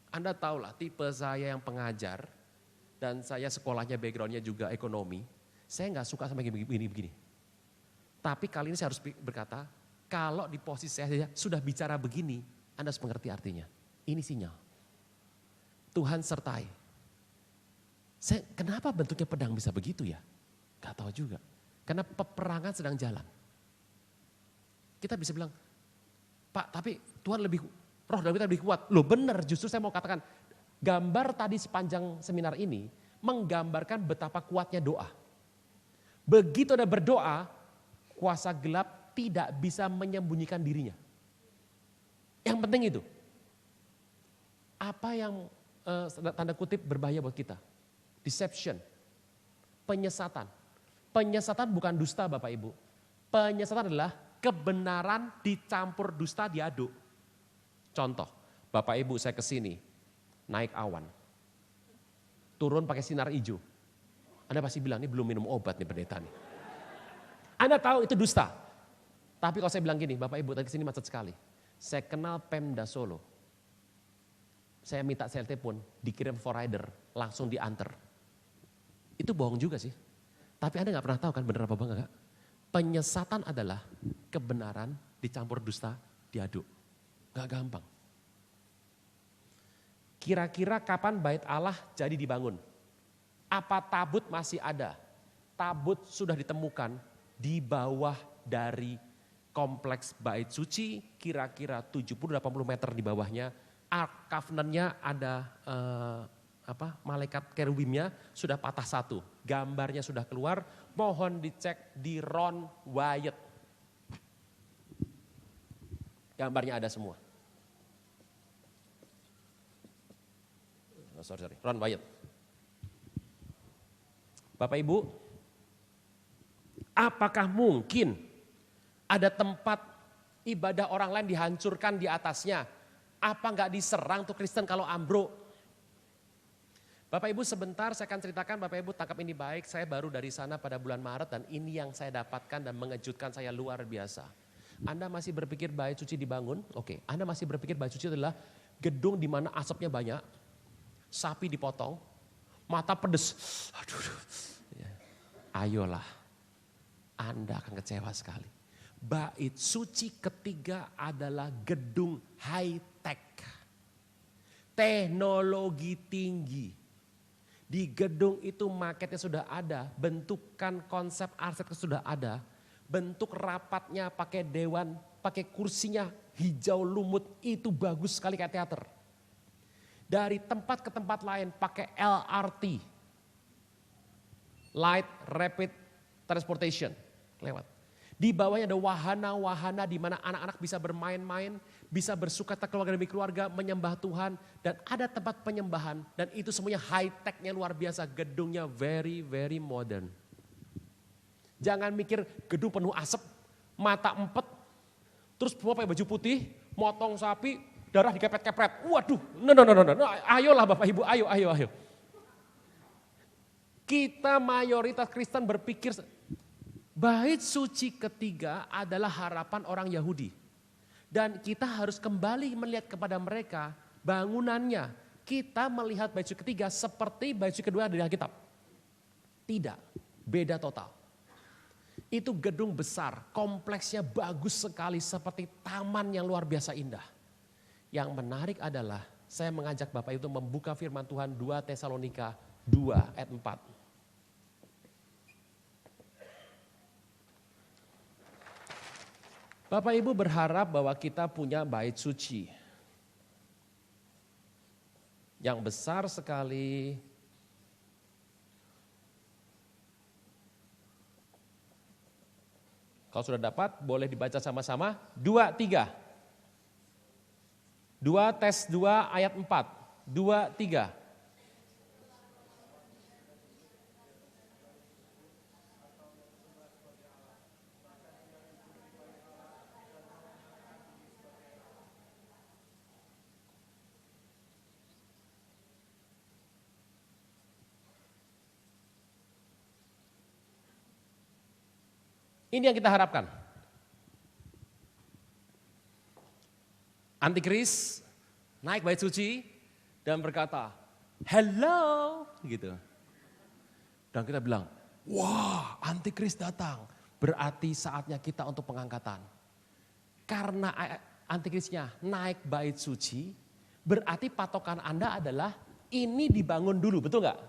Anda tahulah tipe saya yang pengajar dan saya sekolahnya backgroundnya juga ekonomi. Saya nggak suka sama begini-begini. Tapi kali ini saya harus berkata, kalau di posisi saya sudah bicara begini, Anda harus mengerti artinya. Ini sinyal. Tuhan sertai. Kenapa bentuknya pedang bisa begitu ya? Gak tahu juga. Karena peperangan sedang jalan. Kita bisa bilang, Pak tapi Tuhan lebih, roh dalam kita lebih kuat. Loh benar, justru saya mau katakan, gambar tadi sepanjang seminar ini menggambarkan betapa kuatnya doa. Begitu ada berdoa, kuasa gelap tidak bisa menyembunyikan dirinya. Yang penting itu. Apa yang tanda kutip berbahaya buat kita? Deception, penyesatan. Penyesatan bukan dusta Bapak Ibu. Penyesatan adalah kebenaran dicampur dusta diaduk. Contoh, Bapak Ibu saya kesini, naik awan. Turun pakai sinar hijau. Anda pasti bilang, ini belum minum obat nih pendeta nih. Anda tahu itu dusta. Tapi kalau saya bilang gini, Bapak Ibu tadi kesini macet sekali. Saya kenal Pemda Solo. Saya minta CLT pun dikirim for rider, langsung diantar. Itu bohong juga sih. Tapi Anda gak pernah tahu kan benar apa enggak. Penyesatan adalah kebenaran dicampur dusta diaduk. Gak gampang. Kira-kira kapan bait Allah jadi dibangun? Apa tabut masih ada? Tabut sudah ditemukan di bawah dari kompleks bait suci, kira-kira 70-80 meter di bawahnya. Ark Covenant-nya ada malaikat kerubimnya sudah patah satu. Gambarnya sudah keluar, mohon dicek di Ron Wyatt. Gambarnya ada semua. Sorry, Ron Wyatt. Bapak Ibu, apakah mungkin ada tempat ibadah orang lain dihancurkan di atasnya? Apa enggak diserang tuh Kristen kalau ambruk? Bapak Ibu sebentar saya akan ceritakan, Bapak Ibu tangkap ini baik. Saya baru dari sana pada bulan Maret dan ini yang saya dapatkan dan mengejutkan saya luar biasa. Anda masih berpikir bait suci dibangun? Oke, Anda masih berpikir bait suci adalah gedung di mana asapnya banyak, sapi dipotong, mata pedes. Aduh. Ya. Ayolah, Anda akan kecewa sekali. Bait suci ketiga adalah gedung high tech. Teknologi tinggi. Di gedung itu maketnya sudah ada, bentukan konsep arsitektur sudah ada. Bentuk rapatnya pakai dewan, pakai kursinya hijau lumut, itu bagus sekali kayak teater. Dari tempat ke tempat lain pakai LRT. Light Rapid Transportation. Lewat. Di bawahnya ada wahana-wahana di mana anak-anak bisa bermain-main, bisa bersukacita keluarga demi keluarga, menyembah Tuhan. Dan ada tempat penyembahan dan itu semuanya high-tech-nya luar biasa. Gedungnya very, very modern. Jangan mikir gedung penuh asap, mata empet, terus semua pakai baju putih, motong sapi, darah dikepret-kepret. Waduh, no. Ayolah Bapak Ibu, ayo. Kita mayoritas Kristen berpikir bait suci ketiga adalah harapan orang Yahudi. Dan kita harus kembali melihat kepada mereka bangunannya. Kita melihat bait suci ketiga seperti bait suci kedua dari Alkitab. Tidak, beda total. Itu gedung besar, kompleksnya bagus sekali seperti taman yang luar biasa indah. Yang menarik adalah saya mengajak Bapak itu membuka firman Tuhan 2 Tesalonika 2 ayat 4. Bapak Ibu berharap bahwa kita punya bait suci yang besar sekali. Kalau sudah dapat boleh dibaca sama-sama. 2, 3. 2 tes 2 ayat 4. 2, 3. Ini yang kita harapkan. Antikris naik bait suci dan berkata, hello, gitu. Dan kita bilang, wah, antikris datang. Berarti saatnya kita untuk pengangkatan. Karena antikrisnya naik bait suci, berarti patokan Anda adalah ini dibangun dulu, betul nggak?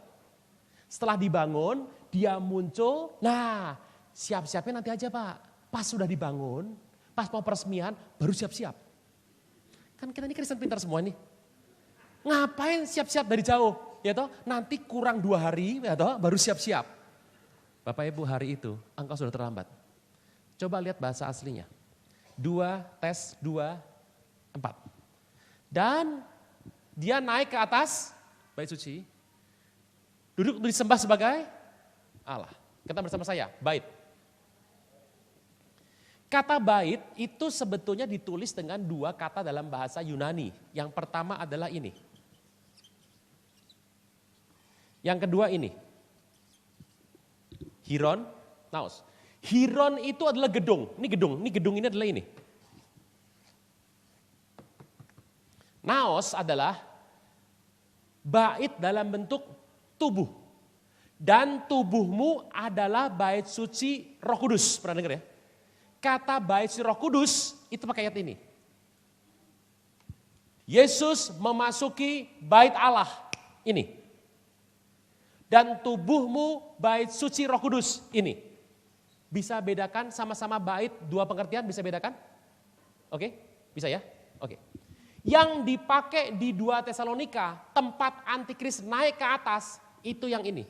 Setelah dibangun, dia muncul, nah siap-siapnya nanti aja Pak. Pas sudah dibangun, pas mau peresmian, baru siap-siap. Kan kita ini Kristen pintar semua nih. Ngapain siap-siap dari jauh? Ya toh, nanti kurang 2 hari, ya toh, baru siap-siap. Bapak Ibu, hari itu engkau sudah terlambat. Coba lihat bahasa aslinya. 2 tes 2 4. Dan dia naik ke atas bait suci. Duduk disembah sebagai Allah. Kata bersama saya, bait. Kata bait itu sebetulnya ditulis dengan 2 kata dalam bahasa Yunani. Yang pertama adalah ini. Yang kedua ini. Hiron, naos. Hiron itu adalah gedung. Ini gedung ini adalah ini. Naos adalah bait dalam bentuk tubuh. Dan tubuhmu adalah bait suci Roh Kudus. Pernah dengar ya? Kata bait suci Roh Kudus itu pakai ayat ini. Yesus memasuki bait Allah. Ini. Dan tubuhmu bait suci Roh Kudus. Ini. Bisa bedakan sama-sama bait 2 pengertian, bisa bedakan? Oke, bisa ya? Oke. Yang dipakai di 2 Tesalonika, tempat antikris naik ke atas, itu yang ini.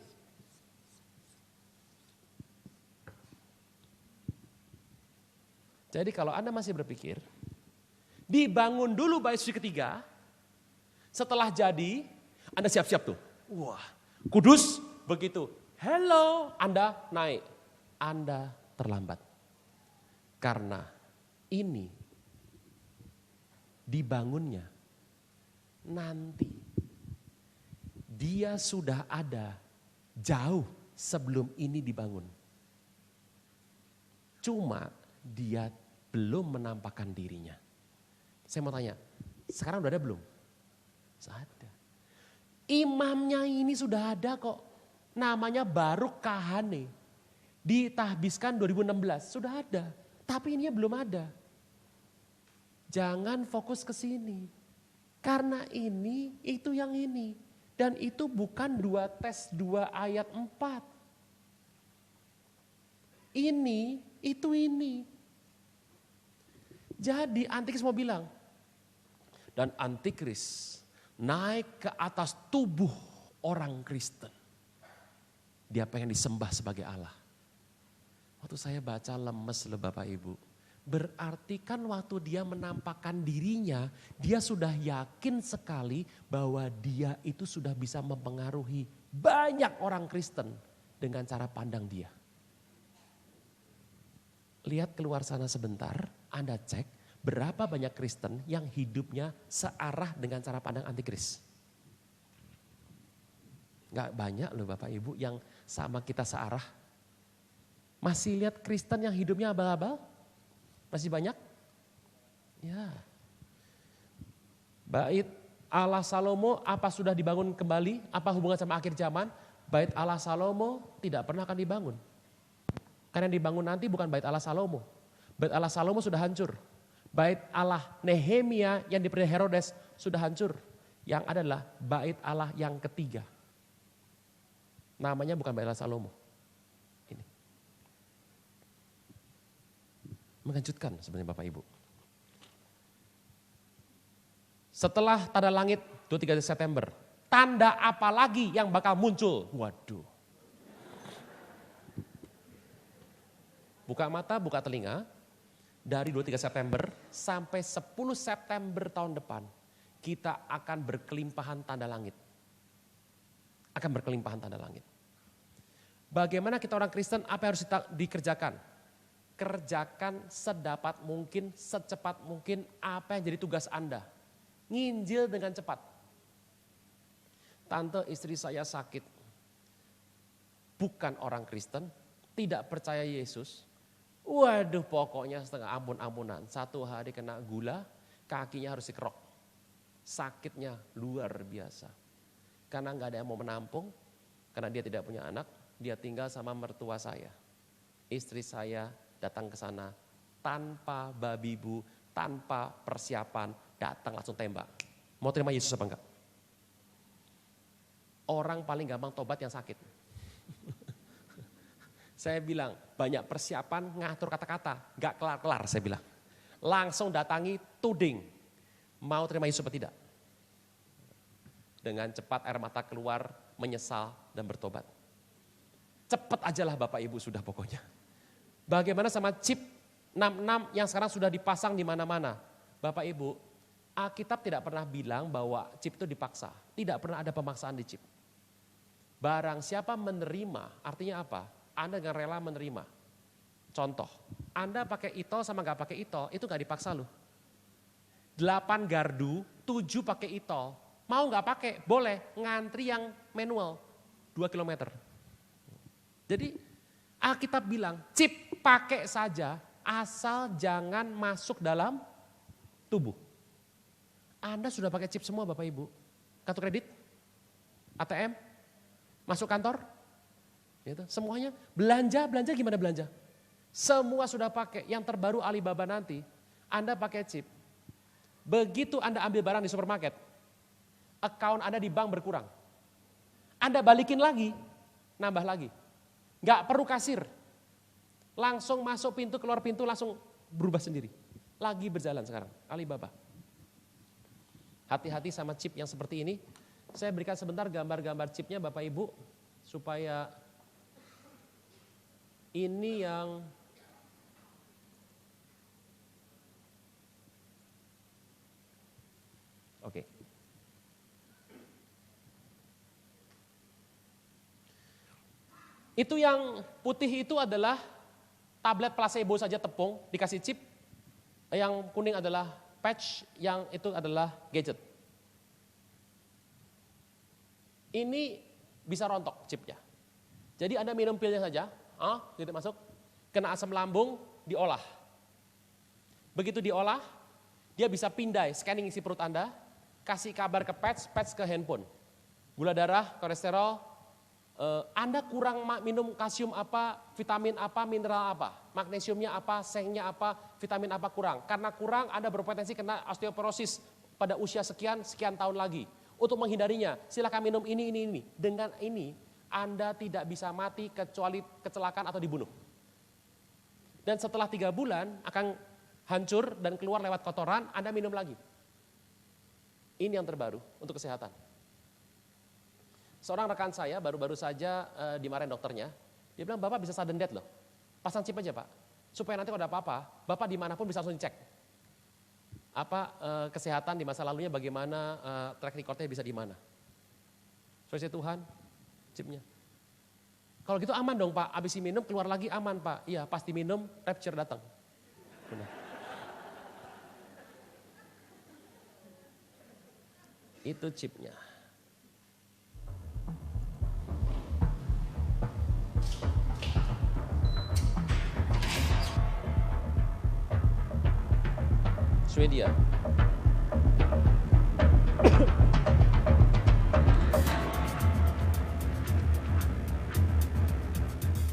Jadi kalau Anda masih berpikir, dibangun dulu bait suci ketiga, setelah jadi, Anda siap-siap tuh. Wah, kudus begitu. Hello, Anda naik. Anda terlambat. Karena ini dibangunnya nanti. Dia sudah ada jauh sebelum ini dibangun. Cuma dia belum menampakkan dirinya. Saya mau tanya, sekarang udah ada belum? Sudah ada. Imamnya ini sudah ada kok. Namanya Baruk Kahane. Ditahbiskan 2016, sudah ada. Tapi ini belum ada. Jangan fokus ke sini. Karena ini, itu yang ini. Dan itu bukan 2 tes 2 ayat 4. Ini, itu ini. Jadi antikris mau bilang. Dan antikris naik ke atas tubuh orang Kristen. Dia pengen disembah sebagai Allah. Waktu saya baca lemes loh Bapak Ibu. Berarti kan waktu dia menampakkan dirinya, dia sudah yakin sekali bahwa dia itu sudah bisa mempengaruhi banyak orang Kristen dengan cara pandang dia. Lihat keluar sana sebentar, Anda cek berapa banyak Kristen yang hidupnya searah dengan cara pandang antikris. Gak banyak loh Bapak Ibu yang sama kita searah. Masih lihat Kristen yang hidupnya abal-abal? Masih banyak? Ya. Bait Allah Salomo apa sudah dibangun kembali? Apa hubungan sama akhir zaman? Bait Allah Salomo tidak pernah akan dibangun. Karena yang dibangun nanti bukan bait Allah Salomo. Bait Allah Salomo sudah hancur. Bait Allah Nehemia yang diperintahi Herodes sudah hancur. Yang adalah bait Allah yang ketiga. Namanya bukan bait Allah Salomo. Ini. Mengejutkan sebenarnya Bapak Ibu. Setelah tanda langit 23 September, tanda apa lagi yang bakal muncul? Waduh. Buka mata, buka telinga. Dari 23 September sampai 10 September tahun depan, kita akan berkelimpahan tanda langit. Akan berkelimpahan tanda langit. Bagaimana kita orang Kristen, apa yang harus dikerjakan? Kerjakan sedapat mungkin, secepat mungkin apa yang jadi tugas Anda. Nginjil dengan cepat. Tante, istri saya sakit. Bukan orang Kristen, tidak percaya Yesus. Waduh, pokoknya setengah ampun-ampunan. Satu hari kena gula, kakinya harus dikerok. Sakitnya luar biasa. Karena nggak ada yang mau menampung, karena dia tidak punya anak, dia tinggal sama mertua saya. Istri saya datang ke sana tanpa babi bu, tanpa persiapan, datang langsung tembak. Mau terima Yesus apa enggak? Orang paling gampang tobat yang sakit. Saya bilang, banyak persiapan ngatur kata-kata, gak kelar-kelar saya bilang. Langsung datangi tuding, mau terima Yesus atau tidak. Dengan cepat air mata keluar, menyesal dan bertobat. Cepat aja lah Bapak Ibu sudah pokoknya. Bagaimana sama chip 66 yang sekarang sudah dipasang di mana-mana. Bapak Ibu, Alkitab tidak pernah bilang bahwa chip itu dipaksa. Tidak pernah ada pemaksaan di chip. Barang siapa menerima, artinya apa? Anda dengan rela menerima. Contoh, Anda pakai itol sama gak pakai itol, itu gak dipaksa loh. 8 gardu, 7 pakai itol. Mau gak pakai, boleh. Ngantri yang manual, 2 km. Jadi Alkitab bilang, chip pakai saja, asal jangan masuk dalam tubuh. Anda sudah pakai chip semua Bapak Ibu. Kartu kredit, ATM, masuk kantor, gitu. Semuanya belanja gimana belanja? Semua sudah pakai, yang terbaru Alibaba nanti, Anda pakai chip. Begitu Anda ambil barang di supermarket, account Anda di bank berkurang. Anda balikin lagi, nambah lagi. Gak perlu kasir, langsung masuk pintu, keluar pintu, langsung berubah sendiri. Lagi berjalan sekarang, Alibaba. Hati-hati sama chip yang seperti ini. Saya berikan sebentar gambar-gambar chipnya Bapak Ibu, supaya ini yang oke. Itu yang putih itu adalah tablet placebo saja tepung, dikasih chip. Yang kuning adalah patch, yang itu adalah gadget. Ini bisa rontok chipnya. Jadi Anda minum pilnya saja, gitu masuk, kena asam lambung, diolah. Begitu diolah, dia bisa pindai, scanning isi perut Anda, kasih kabar ke patch ke handphone. Gula darah, kolesterol, Anda kurang minum kalsium apa, vitamin apa, mineral apa, magnesiumnya apa, sengnya apa, vitamin apa kurang. Karena kurang Anda berpotensi kena osteoporosis pada usia sekian tahun lagi. Untuk menghindarinya, silakan minum ini. Dengan ini, Anda tidak bisa mati kecuali kecelakaan atau dibunuh. Dan setelah 3 bulan akan hancur dan keluar lewat kotoran, Anda minum lagi. Ini yang terbaru untuk kesehatan. Seorang rekan saya baru-baru saja dimarahin dokternya. Dia bilang, Bapak bisa sudden death loh. Pasang chip aja Pak. Supaya nanti kalau ada apa-apa, Bapak dimanapun bisa langsung dicek. Kesehatan di masa lalunya bagaimana, track recordnya bisa di mana. Soalnya Tuhan, chipnya. Kalau gitu aman dong Pak, habis minum keluar lagi aman Pak. Iya pasti minum, rapture datang. Benar. Itu chipnya. Swedia.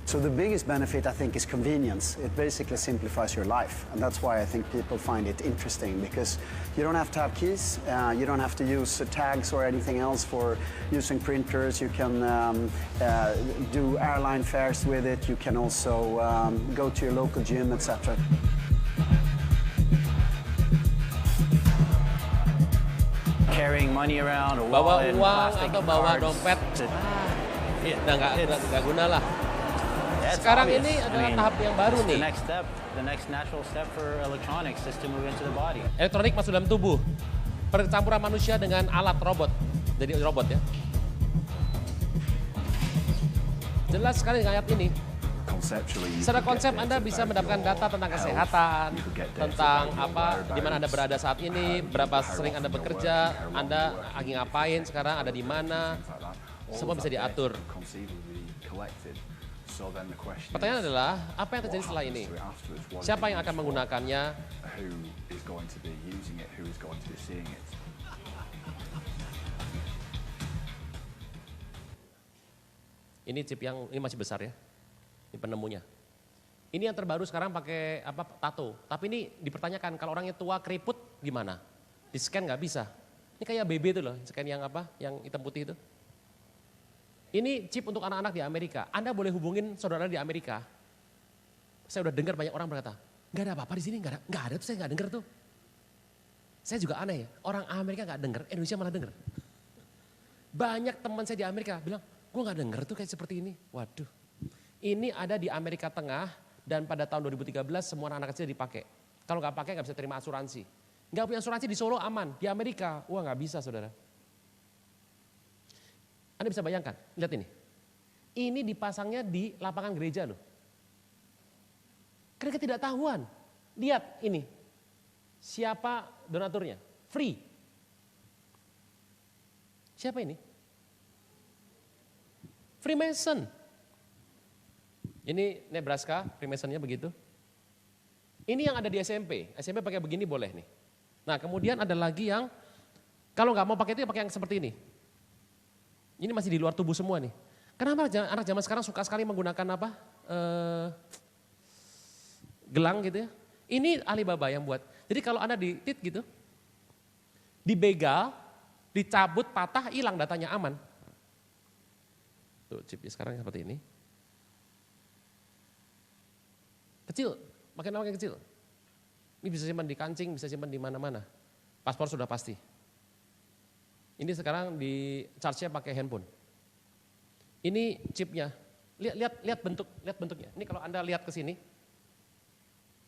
So the biggest benefit, I think, is convenience. It basically simplifies your life. And that's why I think people find it interesting, because you don't have to have keys, you don't have to use tags or anything else for using printers. You can do airline fares with it. You can also go to your local gym, etc.
Carrying money around, a
Bawa
wallet,
uang
plastic
atau bawa
cards.
dompet, udah nggak guna lah.
That's
Sekarang
obvious.
ini adalah
I mean,
tahap yang baru
it's
nih.
The next step, the next natural step for electronics is to move into the body.
Elektronik masuk dalam tubuh. Percampuran manusia dengan alat robot. Jadi robot ya. Jelas sekali dengan ayat ini. Secara konsep Anda bisa mendapatkan data tentang kesehatan, tentang apa, di mana Anda berada saat ini, berapa sering Anda bekerja, Anda lagi ngapain sekarang, ada di mana, semua bisa diatur.
So then the question
Pertanyaan
is,
adalah, apa yang terjadi
what
setelah
happens
ini?
to it afterwards? What is
Siapa
it
yang akan
used for?
menggunakannya?
Who is going to be using it? Who is going to be seeing it?
Ini chip yang, ini masih besar ya, ini penemunya. Ini yang terbaru sekarang pakai apa tato, tapi ini dipertanyakan kalau orangnya tua keriput gimana? Di scan nggak bisa. Ini kayak BB itu loh, scan yang apa, yang hitam putih itu. Ini chip untuk anak-anak di Amerika. Anda boleh hubungin saudara di Amerika. Saya udah dengar banyak orang berkata, nggak ada apa-apa di sini, nggak ada tuh, saya nggak dengar tuh. Saya juga aneh ya, orang Amerika nggak dengar, Indonesia malah dengar. Banyak teman saya di Amerika bilang, gue nggak dengar tuh kayak seperti ini. Waduh, ini ada di Amerika Tengah dan pada tahun 2013 semua anak kecil dipakai. Kalau nggak pakai nggak bisa terima asuransi. Nggak punya asuransi di Solo aman, di Amerika, wah nggak bisa saudara. Anda bisa bayangkan, lihat ini. Ini dipasangnya di lapangan gereja loh. Karena ketidaktahuan. Lihat ini, siapa donaturnya? Free. Siapa ini? Freemason. Ini Nebraska, Freemasonnya begitu. Ini yang ada di SMP. SMP pakai begini boleh nih. Nah kemudian ada lagi yang, kalau nggak mau pakai itu ya pakai yang seperti ini. Ini masih di luar tubuh semua nih. Kenapa anak zaman sekarang suka sekali menggunakan apa? Gelang gitu ya. Ini Alibaba yang buat. Jadi kalau Anda ditit gitu, dibegal, dicabut, patah, hilang datanya aman. Tuh chipnya sekarang seperti ini. Kecil, makin kecil. Ini bisa simpan di kancing, bisa simpan di mana-mana. Paspor sudah pasti. Ini sekarang di charge-nya pakai handphone. Ini chipnya. Lihat bentuknya. Ini kalau Anda lihat ke sini,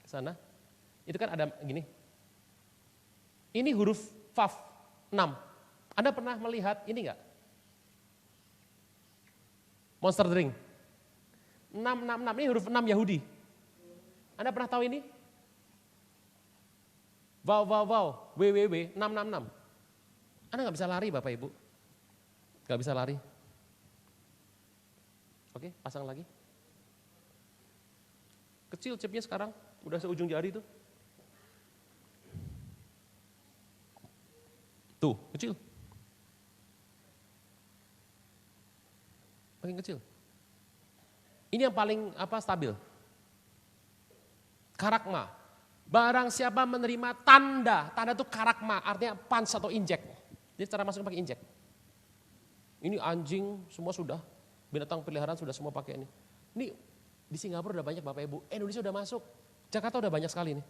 ke sana, itu kan ada gini. Ini huruf FAF 6. Anda pernah melihat ini enggak? Monster drink. 666 ini huruf 6 Yahudi. Anda pernah tahu ini? Wow, WWW 666. Anda nggak bisa lari Bapak Ibu. Nggak bisa lari. Oke, pasang lagi. Kecil chipnya sekarang, udah seujung jari tuh. Tuh, kecil. Makin kecil. Ini yang paling stabil. Karakma. Barang siapa menerima tanda itu karakma, artinya punch atau injek. Jadi cara masuk pakai injek. Ini anjing semua sudah, binatang peliharaan sudah semua pakai ini. Ini di Singapura udah banyak Bapak Ibu, Indonesia udah masuk. Jakarta udah banyak sekali nih.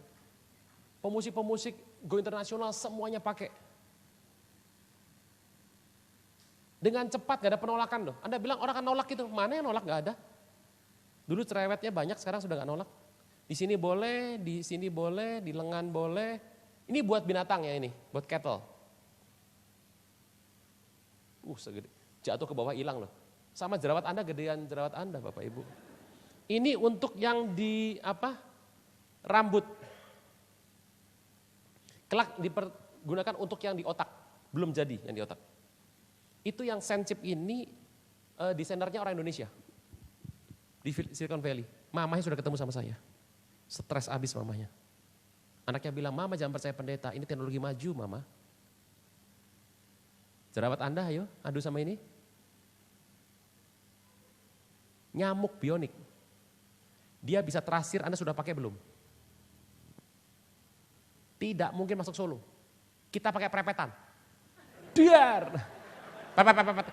Pemusik-pemusik go internasional semuanya pakai. Dengan cepat gak ada penolakan loh. Anda bilang orang akan nolak gitu, mana yang nolak gak ada. Dulu cerewetnya banyak, sekarang sudah gak nolak. Di sini boleh, di sini boleh, di lengan boleh. Ini buat binatang ya ini, buat cattle. Segede. Jatuh ke bawah hilang loh. Sama jerawat Anda gedean jerawat Anda Bapak Ibu. Ini untuk yang di rambut. Kelak dipergunakan untuk yang di otak. Belum jadi yang di otak. Itu yang Senchip ini desainernya orang Indonesia. Di Silicon Valley. Mamanya sudah ketemu sama saya. Stres abis mamanya. Anaknya bilang, mama jangan percaya pendeta, ini teknologi maju mama. Jerawat Anda ayo adu sama ini. Nyamuk bionik. Dia bisa terasir, Anda sudah pakai belum? Tidak mungkin masuk Solo. Kita pakai prepetan. Duar.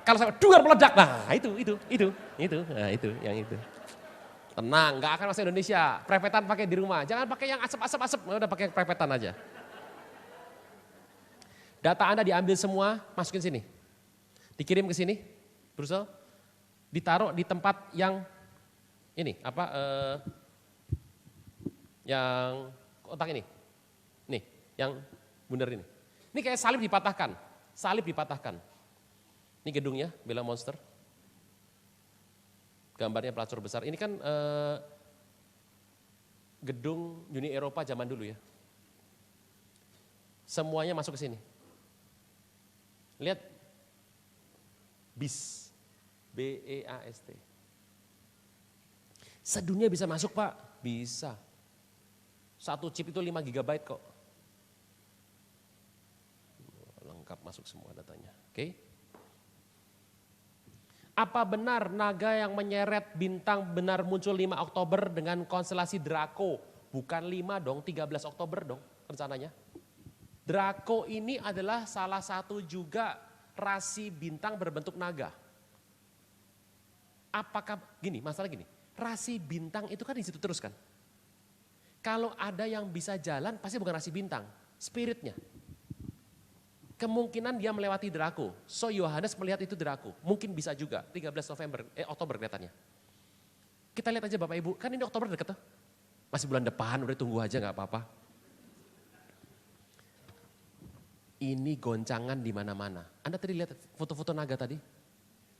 Kalau saya duar meledak. Nah, itu. Nah, itu yang itu. Tenang, nggak akan masuk Indonesia. Prepetan pakai di rumah. Jangan pakai yang asap. Udah pakai prepetan aja. Data Anda diambil semua, masukin sini. Dikirim ke sini, Brussels. Ditaruh di tempat yang ini, yang kotak ini. Nih, yang bundar ini. Ini kayak salib dipatahkan. Ini gedungnya, Bella Monster. Gambarnya pelacur besar. Ini kan gedung Uni Eropa zaman dulu ya. Semuanya masuk ke sini. Lihat. BEAST. BEAST. Sedunia bisa masuk Pak? Bisa. Satu chip itu 5 GB kok. Lengkap masuk semua datanya. Oke. Apa benar naga yang menyeret bintang benar muncul 5 Oktober dengan konstelasi Draco? Bukan 5 dong, 13 Oktober dong rencananya. Draco ini adalah salah satu juga rasi bintang berbentuk naga. Apakah gini, masalah gini, rasi bintang itu kan di situ terus kan? Kalau ada yang bisa jalan pasti bukan rasi bintang, spiritnya. Kemungkinan dia melewati Draco. So Yohanes melihat itu Draco. Mungkin bisa juga 13 Oktober kelihatannya. Kita lihat aja Bapak Ibu, kan ini Oktober deket tuh. Masih bulan depan, udah tunggu aja gak apa-apa. Ini goncangan di mana-mana. Anda tadi lihat foto-foto naga tadi?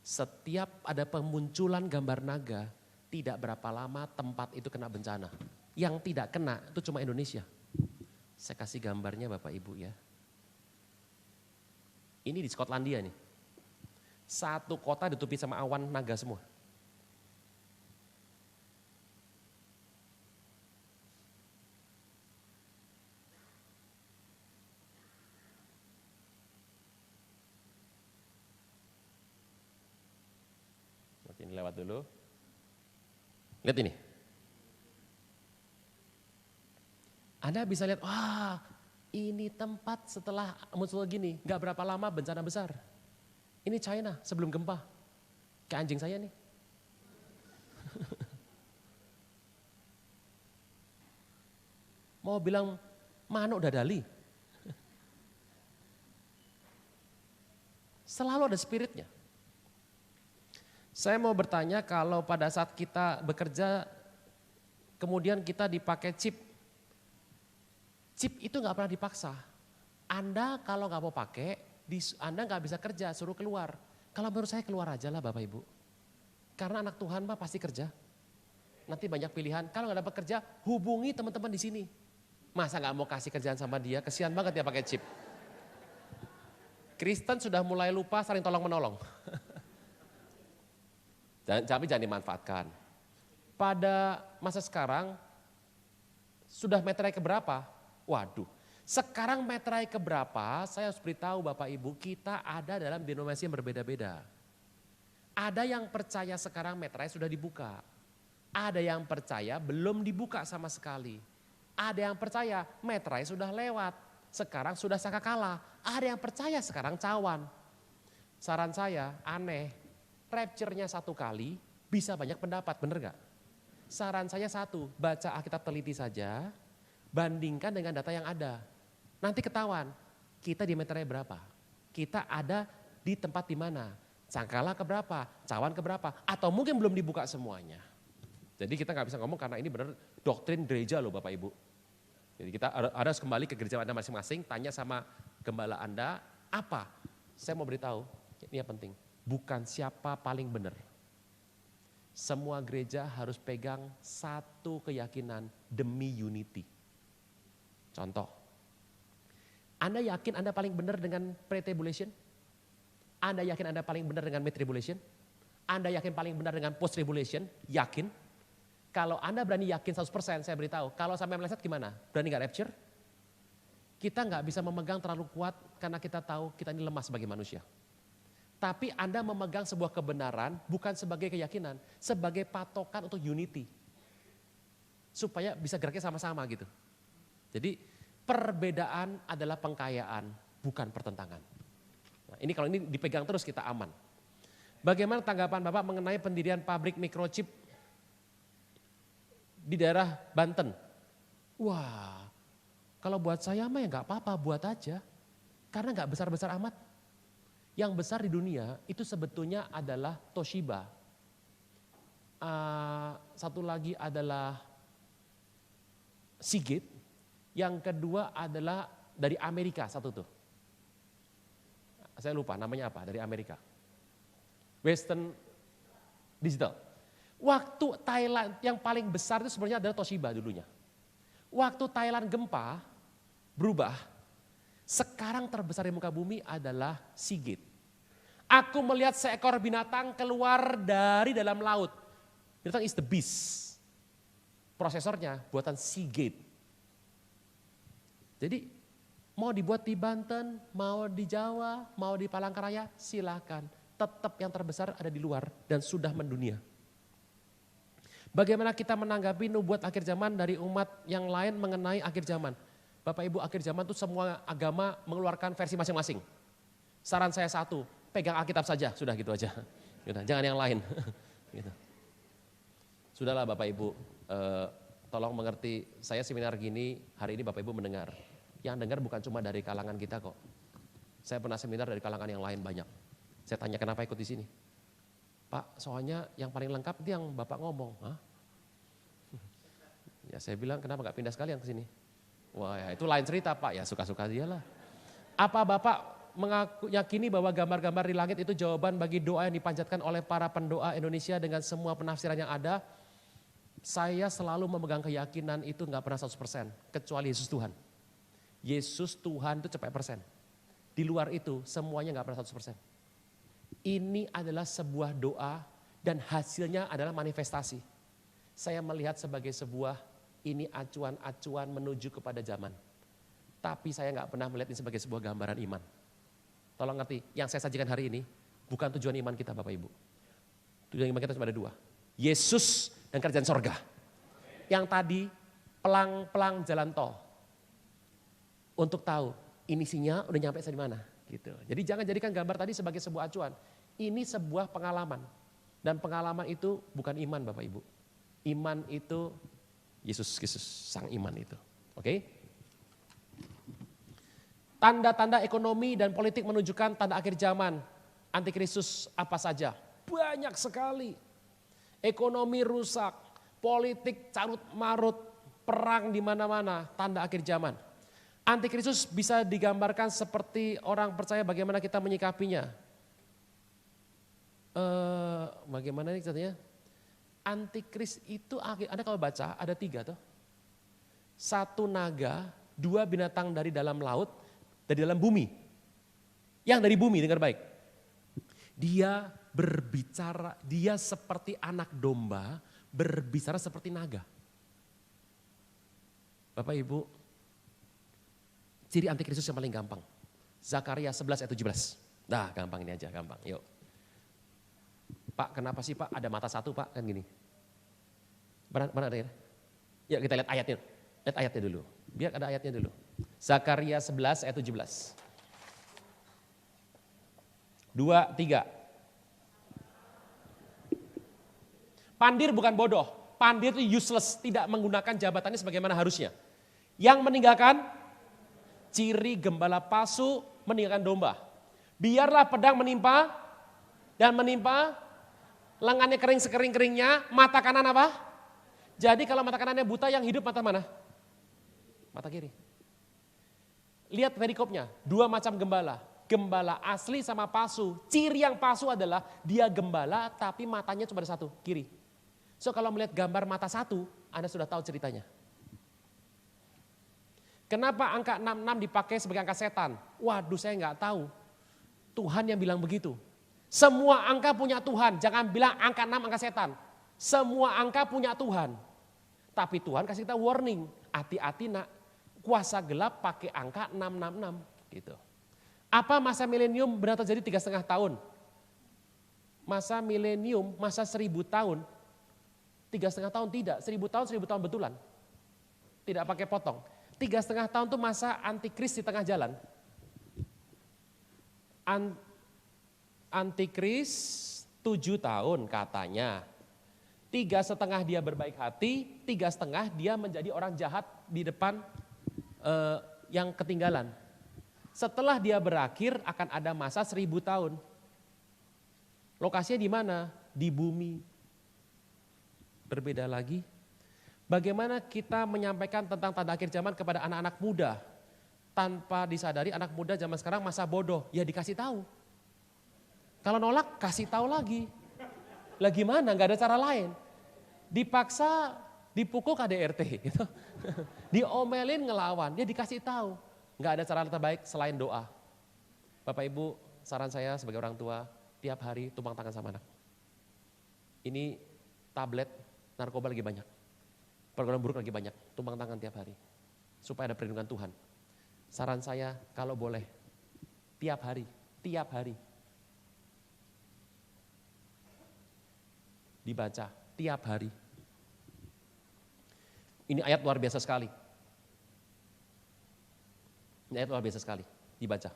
Setiap ada pemunculan gambar naga, tidak berapa lama tempat itu kena bencana. Yang tidak kena itu cuma Indonesia. Saya kasih gambarnya Bapak Ibu ya. Ini di Skotlandia nih. Satu kota ditutupi sama awan naga semua. Ini lewat dulu. Lihat ini. Anda bisa lihat, wah ini tempat setelah muncul gini, gak berapa lama bencana besar. Ini China sebelum gempa. Kayak anjing saya nih. Mau bilang manuk dadali. Selalu ada spiritnya. Saya mau bertanya kalau pada saat kita bekerja, kemudian kita dipakai chip. Chip itu gak pernah dipaksa. Anda kalau gak mau pakai, Anda gak bisa kerja, suruh keluar. Kalau menurut saya keluar aja lah Bapak Ibu. Karena anak Tuhan mah pasti kerja. Nanti banyak pilihan, kalau gak dapat kerja, hubungi teman-teman di sini. Masa gak mau kasih kerjaan sama dia, kesian banget dia pakai chip. Kristen sudah mulai lupa saling tolong menolong. Tapi jangan dimanfaatkan. Pada masa sekarang, sudah meterai keberapa? Waduh, sekarang meterai keberapa? Saya harus beritahu Bapak Ibu, kita ada dalam denominasi yang berbeda-beda. Ada yang percaya sekarang meterai sudah dibuka. Ada yang percaya belum dibuka sama sekali. Ada yang percaya meterai sudah lewat, sekarang sudah sangkakala. Ada yang percaya sekarang cawan. Saran saya aneh, rapture-nya 1 kali bisa banyak pendapat, bener gak? Saran saya 1, baca Alkitab teliti saja, bandingkan dengan data yang ada. Nanti ketahuan, kita di meterai berapa? Kita ada di tempat di mana? Sangkala keberapa? Cawan keberapa? Atau mungkin belum dibuka semuanya. Jadi kita gak bisa ngomong karena ini benar doktrin gereja loh Bapak Ibu. Jadi kita harus kembali ke gereja Anda masing-masing, tanya sama gembala Anda, apa? Saya mau beritahu, ini yang penting. Bukan siapa paling benar. Semua gereja harus pegang satu keyakinan demi unity. Contoh, Anda yakin Anda paling benar dengan pre-tribulation? Anda yakin Anda paling benar dengan mid-tribulation? Anda yakin paling benar dengan post-tribulation? Yakin? Kalau Anda berani yakin 100%, saya beritahu, kalau sampai meleset gimana? Berani gak rapture? Kita gak bisa memegang terlalu kuat karena kita tahu kita ini lemah sebagai manusia. Tapi Anda memegang sebuah kebenaran bukan sebagai keyakinan, sebagai patokan untuk unity. Supaya bisa geraknya sama-sama gitu. Jadi perbedaan adalah pengkayaan, bukan pertentangan. Nah, ini kalau ini dipegang terus kita aman. Bagaimana tanggapan Bapak mengenai pendirian pabrik microchip di daerah Banten? Wah, kalau buat saya mah ya gak apa-apa, buat aja. Karena gak besar-besar amat. Yang besar di dunia itu sebetulnya adalah Toshiba. Satu lagi adalah Seagate. Yang kedua adalah dari Amerika satu tuh. Saya lupa namanya apa, dari Amerika. Western Digital. Waktu Thailand yang paling besar itu sebenarnya adalah Toshiba dulunya. Waktu Thailand gempa berubah, sekarang terbesar di muka bumi adalah Seagate. Aku melihat seekor binatang keluar dari dalam laut. Binatang is the beast. prosesornya buatan Seagate. Jadi mau dibuat di Banten, mau di Jawa, mau di Palangkaraya, silakan. Tetap yang terbesar ada di luar dan sudah mendunia. Bagaimana kita menanggapi nubuat akhir zaman dari umat yang lain mengenai akhir zaman? Bapak Ibu, akhir zaman itu semua agama mengeluarkan versi masing-masing. Saran saya satu, pegang Alkitab saja, sudah gitu aja. Jangan yang lain. Gitu. Sudahlah Bapak Ibu, tolong mengerti, saya seminar gini, hari ini Bapak Ibu mendengar. Yang dengar bukan cuma dari kalangan kita kok. Saya pernah seminar dari kalangan yang lain banyak. Saya tanya kenapa ikut di sini? Pak, soalnya yang paling lengkap itu yang Bapak ngomong. Hah? Ya saya bilang kenapa gak pindah sekalian ke sini? Wah ya itu lain cerita Pak, ya suka-suka dia lah. Apa Bapak yakini bahwa gambar-gambar di langit itu jawaban bagi doa yang dipanjatkan oleh para pendoa Indonesia dengan semua penafsiran yang ada? Saya selalu memegang keyakinan itu gak pernah 100%, kecuali Yesus Tuhan. Yesus Tuhan itu cepat persen. Di luar itu semuanya gak pernah 100%. Ini adalah sebuah doa dan hasilnya adalah manifestasi. Saya melihat sebagai sebuah ini acuan-acuan menuju kepada zaman. Tapi saya gak pernah melihat ini sebagai sebuah gambaran iman. Tolong ngerti, yang saya sajikan hari ini bukan tujuan iman kita Bapak Ibu. Tujuan iman kita cuma ada dua. Yesus dan kerajaan sorga. Yang tadi pelang-pelang jalan tol. Untuk tahu ini sinyal udah nyampe di mana gitu. Jadi jangan jadikan gambar tadi sebagai sebuah acuan. Ini sebuah pengalaman. Dan pengalaman itu bukan iman Bapak Ibu. Iman itu Yesus Kristus sang iman itu. Oke? Tanda-tanda ekonomi dan politik menunjukkan tanda akhir zaman. Antikristus apa saja? Banyak sekali. Ekonomi rusak, politik carut marut, perang di mana-mana, tanda akhir zaman. Antikristus bisa digambarkan seperti orang percaya bagaimana kita menyikapinya. Bagaimana ini katanya? Antikris itu, Anda kalau baca ada 3 tuh. 1 naga, 2 binatang dari dalam laut, dari dalam bumi. Yang dari bumi, dengar baik. Dia berbicara, dia seperti anak domba, berbicara seperti naga. Bapak Ibu, ciri antikristus yang paling gampang. Zakaria 11 ayat 17. Nah gampang ini aja, gampang. Yuk. Pak kenapa sih Pak ada mata 1 Pak? Kan gini. Mana ada ya? Yuk kita lihat ayatnya. Lihat ayatnya dulu. Biar ada ayatnya dulu. Zakaria 11 ayat 17. 2, 3. Pandir bukan bodoh. Pandir itu useless. Tidak menggunakan jabatannya sebagaimana harusnya. Yang meninggalkan ciri gembala palsu meninggalkan domba. Biarlah pedang menimpa dan menimpa lengannya kering sekering-keringnya, mata kanan apa? Jadi kalau mata kanannya buta yang hidup mata mana? Mata kiri. Lihat perikopnya, 2 macam gembala. Gembala asli sama palsu. Ciri yang palsu adalah dia gembala tapi matanya cuma ada 1, kiri. So kalau melihat gambar mata 1, Anda sudah tahu ceritanya. Kenapa angka 66 dipakai sebagai angka setan? Waduh saya nggak tahu. Tuhan yang bilang begitu. Semua angka punya Tuhan, jangan bilang angka 6 angka setan. Semua angka punya Tuhan. Tapi Tuhan kasih kita warning, hati-hati nak, kuasa gelap pakai angka 666 gitu. Apa masa milenium benar terjadi 3,5 tahun? Masa milenium, masa 1000 tahun, 3,5 tahun tidak, 1000 tahun betulan. Tidak pakai potong. 3,5 tahun itu masa antikris di tengah jalan. Antikris 7 tahun katanya. 3,5 dia berbaik hati, 3,5 dia menjadi orang jahat di depan yang ketinggalan. Setelah dia berakhir akan ada masa 1000 tahun. Lokasinya di mana? Di bumi. Berbeda lagi. Bagaimana kita menyampaikan tentang tanda akhir zaman kepada anak-anak muda. Tanpa disadari anak muda zaman sekarang masa bodoh. Ya dikasih tahu. Kalau nolak kasih tahu lagi. Lah gimana? Gak ada cara lain. Dipaksa dipukul KDRT gitu. Diomelin ngelawan. Dia dikasih tahu. Gak ada cara terbaik selain doa. Bapak Ibu saran saya sebagai orang tua. Tiap hari tumpang tangan sama anak. Ini tablet narkoba lagi banyak. Program buruk lagi banyak, tumpang tangan tiap hari. Supaya ada perlindungan Tuhan. Saran saya kalau boleh, tiap hari. Dibaca, tiap hari. Ini ayat luar biasa sekali. Dibaca.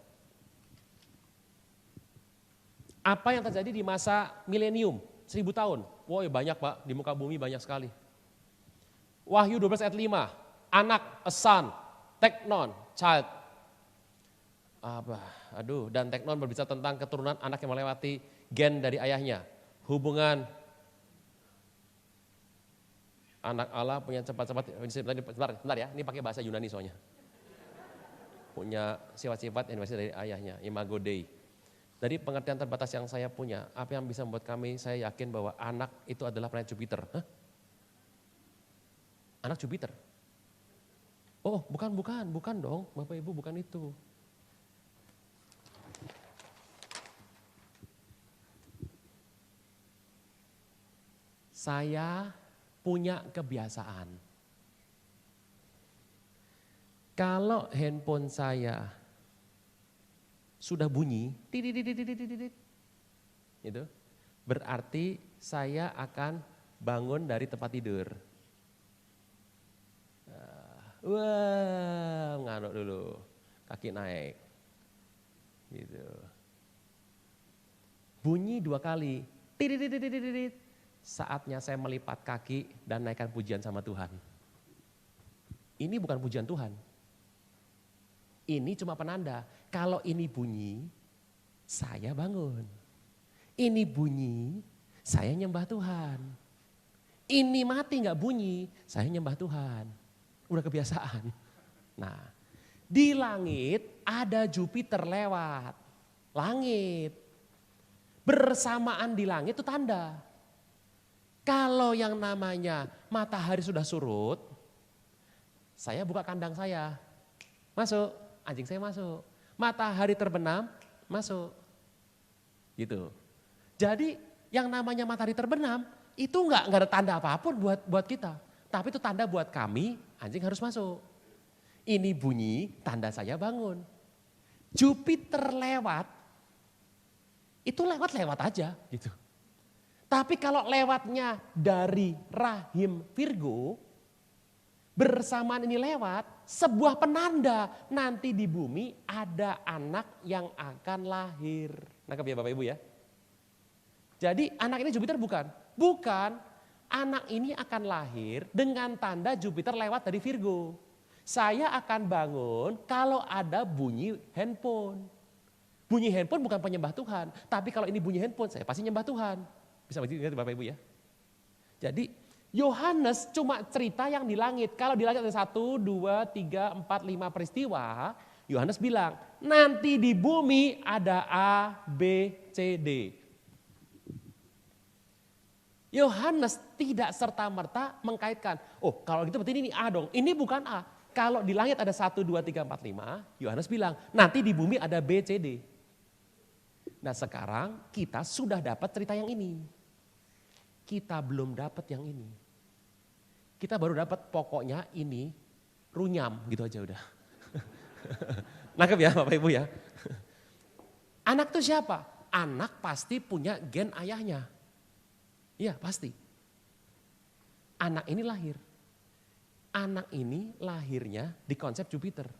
Apa yang terjadi di masa milenium, 1000 tahun? Wah banyak Pak, di muka bumi banyak sekali. Wahyu 12 ayat 5, anak, a son, teknon, child. Dan teknon berbicara tentang keturunan anak yang melewati gen dari ayahnya. Hubungan anak Allah punya cepat-cepat, sebentar ya, ini pakai bahasa Yunani soalnya. Punya sifat-sifat yang dari ayahnya, imago Dei. Dari pengertian terbatas yang saya punya, apa yang bisa membuat saya yakin bahwa anak itu adalah planet Jupiter. Anak Jupiter. Oh, bukan dong, Bapak Ibu, bukan itu. Saya punya kebiasaan. Kalau handphone saya sudah bunyi, itu berarti saya akan bangun dari tempat tidur. Nganuk dulu, kaki naik, gitu. Bunyi 2 kali, saatnya saya melipat kaki dan naikkan pujian sama Tuhan. Ini bukan pujian Tuhan. Ini cuma penanda, kalau ini bunyi, saya bangun. Ini bunyi, saya nyembah Tuhan. Ini mati gak bunyi, saya nyembah Tuhan. Udah kebiasaan. Nah, di langit ada Jupiter lewat. Langit. Bersamaan di langit itu tanda. Kalau yang namanya matahari sudah surut, saya buka kandang saya. Masuk, anjing saya masuk. Matahari terbenam, masuk. Gitu. Jadi yang namanya matahari terbenam, itu enggak ada tanda apapun buat kita. Tapi itu tanda buat kami, anjing harus masuk. Ini bunyi, tanda saya bangun. Jupiter lewat, itu lewat aja gitu. Tapi kalau lewatnya dari rahim Virgo, bersamaan ini lewat, sebuah penanda nanti di bumi ada anak yang akan lahir. Nangkep ya Bapak Ibu ya? Jadi anak ini Jupiter bukan? Bukan. Anak ini akan lahir dengan tanda Jupiter lewat dari Virgo. Saya akan bangun kalau ada bunyi handphone. Bunyi handphone bukan penyembah Tuhan. Tapi kalau ini bunyi handphone saya pasti nyembah Tuhan. Bisa begitu Bapak Ibu ya? Jadi Yohanes cuma cerita yang di langit. Kalau di langit ada 1, 2, 3, 4, 5 peristiwa. Yohanes bilang nanti di bumi ada A, B, C, D. Yohanes tidak serta-merta mengkaitkan, oh kalau gitu berarti ini A dong, ini bukan A. Kalau di langit ada 1, 2, 3, 4, 5, Yohanes bilang nanti di bumi ada B, C, D. Nah sekarang kita sudah dapat cerita yang ini. Kita belum dapat yang ini. Kita baru dapat pokoknya ini runyam gitu aja udah. Nangkep ya Bapak Ibu ya. Anak itu siapa? Anak pasti punya gen ayahnya. Iya pasti. Anak ini lahir. Anak ini lahirnya di konsep Jupiter.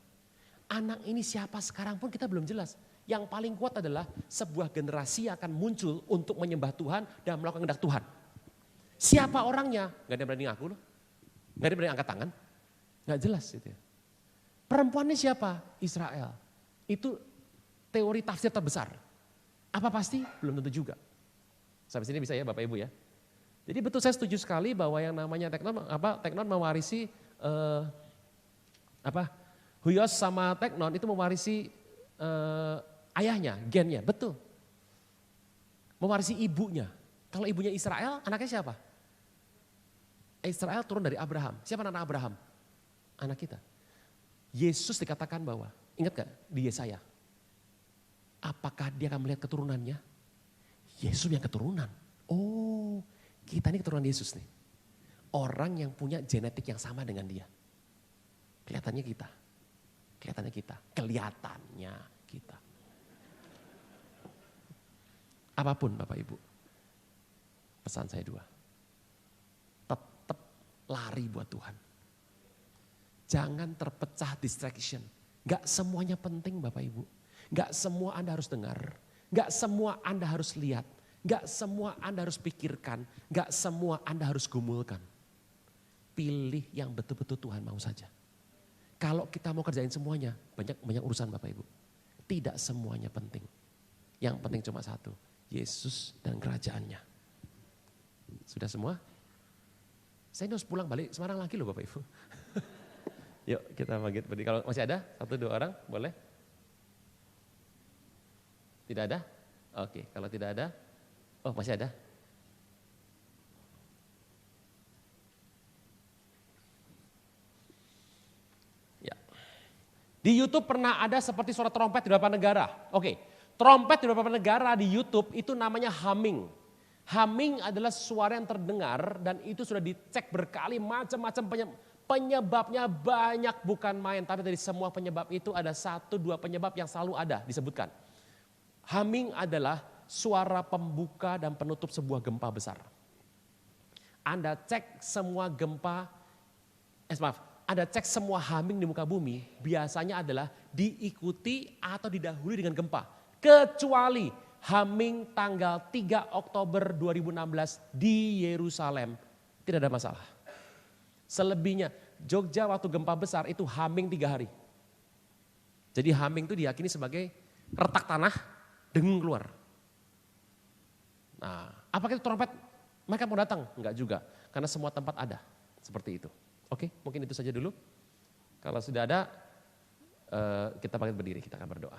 Anak ini siapa sekarang pun kita belum jelas. Yang paling kuat adalah sebuah generasi akan muncul untuk menyembah Tuhan dan melakukan kehendak Tuhan. Siapa orangnya? Gak ada yang berani ngaku loh. Gak ada yang berani angkat tangan. Gak jelas itu ya. Perempuannya siapa? Israel. Itu teori tafsir terbesar. Apa pasti? Belum tentu juga. Sampai sini bisa ya Bapak Ibu ya. Jadi betul saya setuju sekali bahwa yang namanya teknon mewarisi Huios sama teknon itu mewarisi ayahnya, gennya, betul. Mewarisi ibunya. Kalau ibunya Israel, anaknya siapa? Israel turun dari Abraham. Siapa anak Abraham? Anak kita. Yesus dikatakan bahwa, ingat gak di Yesaya? Apakah dia akan melihat keturunannya? Yesus yang keturunan. Oh, kita ini keturunan Yesus nih. Orang yang punya genetik yang sama dengan dia. Kelihatannya kita. Kelihatannya kita. Apapun Bapak Ibu. Pesan saya 2. Tetap lari buat Tuhan. Jangan terpecah distraction. Gak semuanya penting Bapak Ibu. Gak semua Anda harus dengar. Gak semua Anda harus lihat. Gak semua Anda harus pikirkan. Gak semua Anda harus gumulkan. Pilih yang betul-betul Tuhan mau saja. Kalau kita mau kerjain semuanya, banyak urusan Bapak Ibu. Tidak semuanya penting. Yang penting cuma satu, Yesus dan kerajaannya. Sudah semua? Saya harus pulang balik Semarang lagi loh Bapak Ibu. Yuk kita bangkit berdiri. Kalau masih ada 1-2 orang, boleh? Tidak ada? Oke, kalau tidak ada, oh masih ada. Di YouTube pernah ada seperti suara trompet di beberapa negara. Oke, trompet di beberapa negara di YouTube itu namanya humming. Humming adalah suara yang terdengar dan itu sudah dicek berkali macam-macam penyebabnya banyak bukan main. Tapi dari semua penyebab itu ada 1-2 penyebab yang selalu ada disebutkan. Humming adalah suara pembuka dan penutup sebuah gempa besar. Anda cek semua Anda cek semua humming di muka bumi biasanya adalah diikuti atau didahului dengan gempa. Kecuali humming tanggal 3 Oktober 2016 di Yerusalem. Tidak ada masalah. Selebihnya Jogja waktu gempa besar itu humming 3 hari. Jadi humming itu diyakini sebagai retak tanah, dengung keluar. Nah, apakah itu trompet mereka mau datang? Enggak juga, karena semua tempat ada seperti itu. Oke, mungkin itu saja dulu. Kalau sudah ada, kita bangkit berdiri, kita akan berdoa.